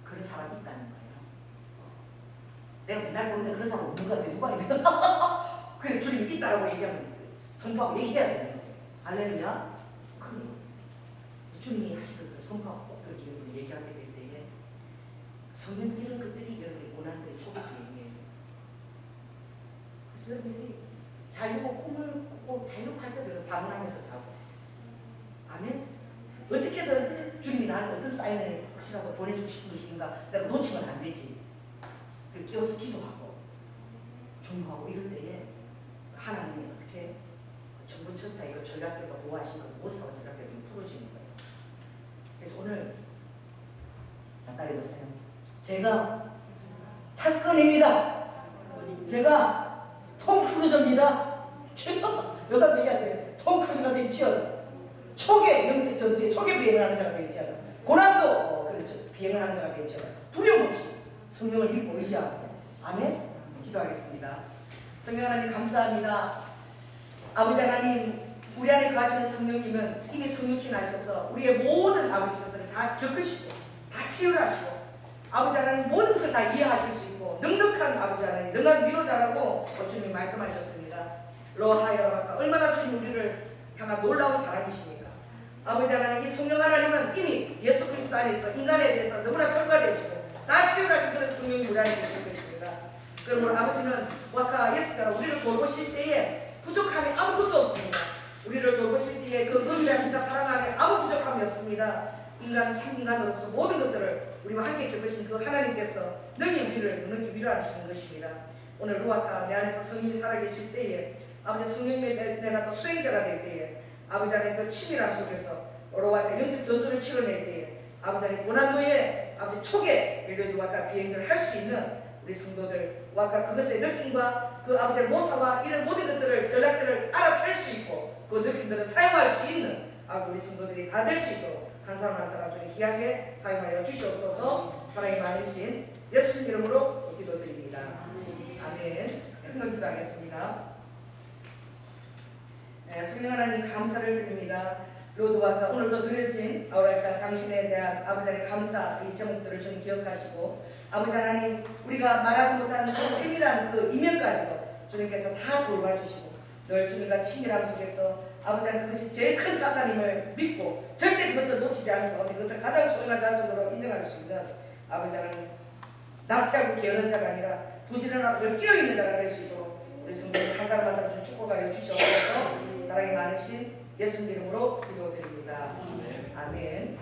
그런 사람이 있다는 거예요. 내가 맨날 보는데 그런 사람 없는 것 같아. 누가 있나? 그래서 주님이 있다라고 얘기하면 선포하고 얘기해야 되는 거예요. 할렐루야. 그럼 주님이 하시거든. 선포하고 꼭 그렇게 얘기하게 될 때에 성령 이런 것들이 여러분의 고난들의 초기 비행이에요. 그래서 여러분이 자려고 꿈을 꾸고 자려고 할 때도 방문하면서 자고. 아멘? 어떻게든 주님이 나한테 어떤 사인을 혹시라도 보내주고 싶은 것인가 내가 놓치면 안 되지. 그 깨워서 기도하고 중보하고 이럴 때에 하나님이 어떻게 천군천사의 그 전략대가 뭐하신 거 모사와 전략대가 풀어지는 거예요. 그래서 오늘 잠깐 해보세요. 제가 탑건입니다. 제가 톰 크루즈입니다. 제가 여사 얘기하세요. 톰 크루즈가 되지어라. 초계 영적 전투에 초계 비행을 하는 자가 되지어라. 고난도 비행을 하는 자가 되지어라. 두려움 없이 성령을 믿고 의지하고. 아멘. 기도하겠습니다. 성령 하나님 감사합니다. 아버지 하나님, 우리 안에 거하시는 성령님은 이미 성육신 하셔서 우리의 모든 아버지 것들을 다 겪으시고 다 치유하시고 아버지 하나님 모든 것을 다 이해하실 수 있고 넉넉한 아버지 하나님, 능한 위로자라고 주님이 말씀하셨습니다. 로하여라까 얼마나 주님 우리를 향한 놀라운 사랑이십니까? 아버지 하나님, 이 성령 하나님은 이미 예수 그리스도 안에서 인간에 대해서 너무나 전가되시고 다 치유하신 그런 성령이 우리 안에 계실 것입니다. 그러므로 아버지는 와카 예수가 우리를 돌보실 때에 부족함이 아무것도 없습니다. 우리를 돌보실 때에 그 은자신과 사랑 안에 아무 부족함이 없습니다. 인간 참 인간으로서 모든 것들을 우리와 함께 겪으신 그 하나님께서 능히 우리를 능히 위로하시는 것입니다. 오늘 루아카 내 안에서 성령이 살아계실 때에 아버지 성령님의 내가 또 수행자가 될 때에 아버지 안에 그 치밀함 속에서 루아카 영적 전투를 치러낼 때에 아버지 안에 고난도에 아버지 초계 릴레이와카 비행을 할 수 있는 우리 성도들 와카 그것의 느낌과 그 아버지의 모사와 이런 모든 것들을 전략들을 알아챌 수 있고 그 느낌들을 사용할 수 있는 아버지 우리 성도들이 다 될 수 있도록 한 사람 한 사람 중에 귀하게 사용하여 주시옵소서. 사랑이 많으신 예수님 이름으로 기도드립니다. 아멘. 한번 기도하겠습니다. 네, 성령 하나님 감사를 드립니다. 로드와카 오늘도 드려진 아우라카 당신에 대한 아버지 하나님 감사 이 제목들을 좀 기억하시고 아버지 하나님 우리가 말하지 못하는 그 세밀한 그 이면까지도 주님께서 다 돌봐주시고 늘 주님과 친밀함 속에서 아버지 하나님 그것이 제일 큰 자산임을 믿고 절대 그것을 놓치지 않는 가운데 그것을 가장 소중한 자산으로 인정할 수 있는 아버지 하나님 나태하고 게으른 자가 아니라 부지런하고 늘 깨어있는 자가 될 수 있도록 우리 성도님 한 사람 한 사람 좀 축복하여 주시옵소서. 사랑이 많으신 예수님 이름으로 기도드립니다. 아멘.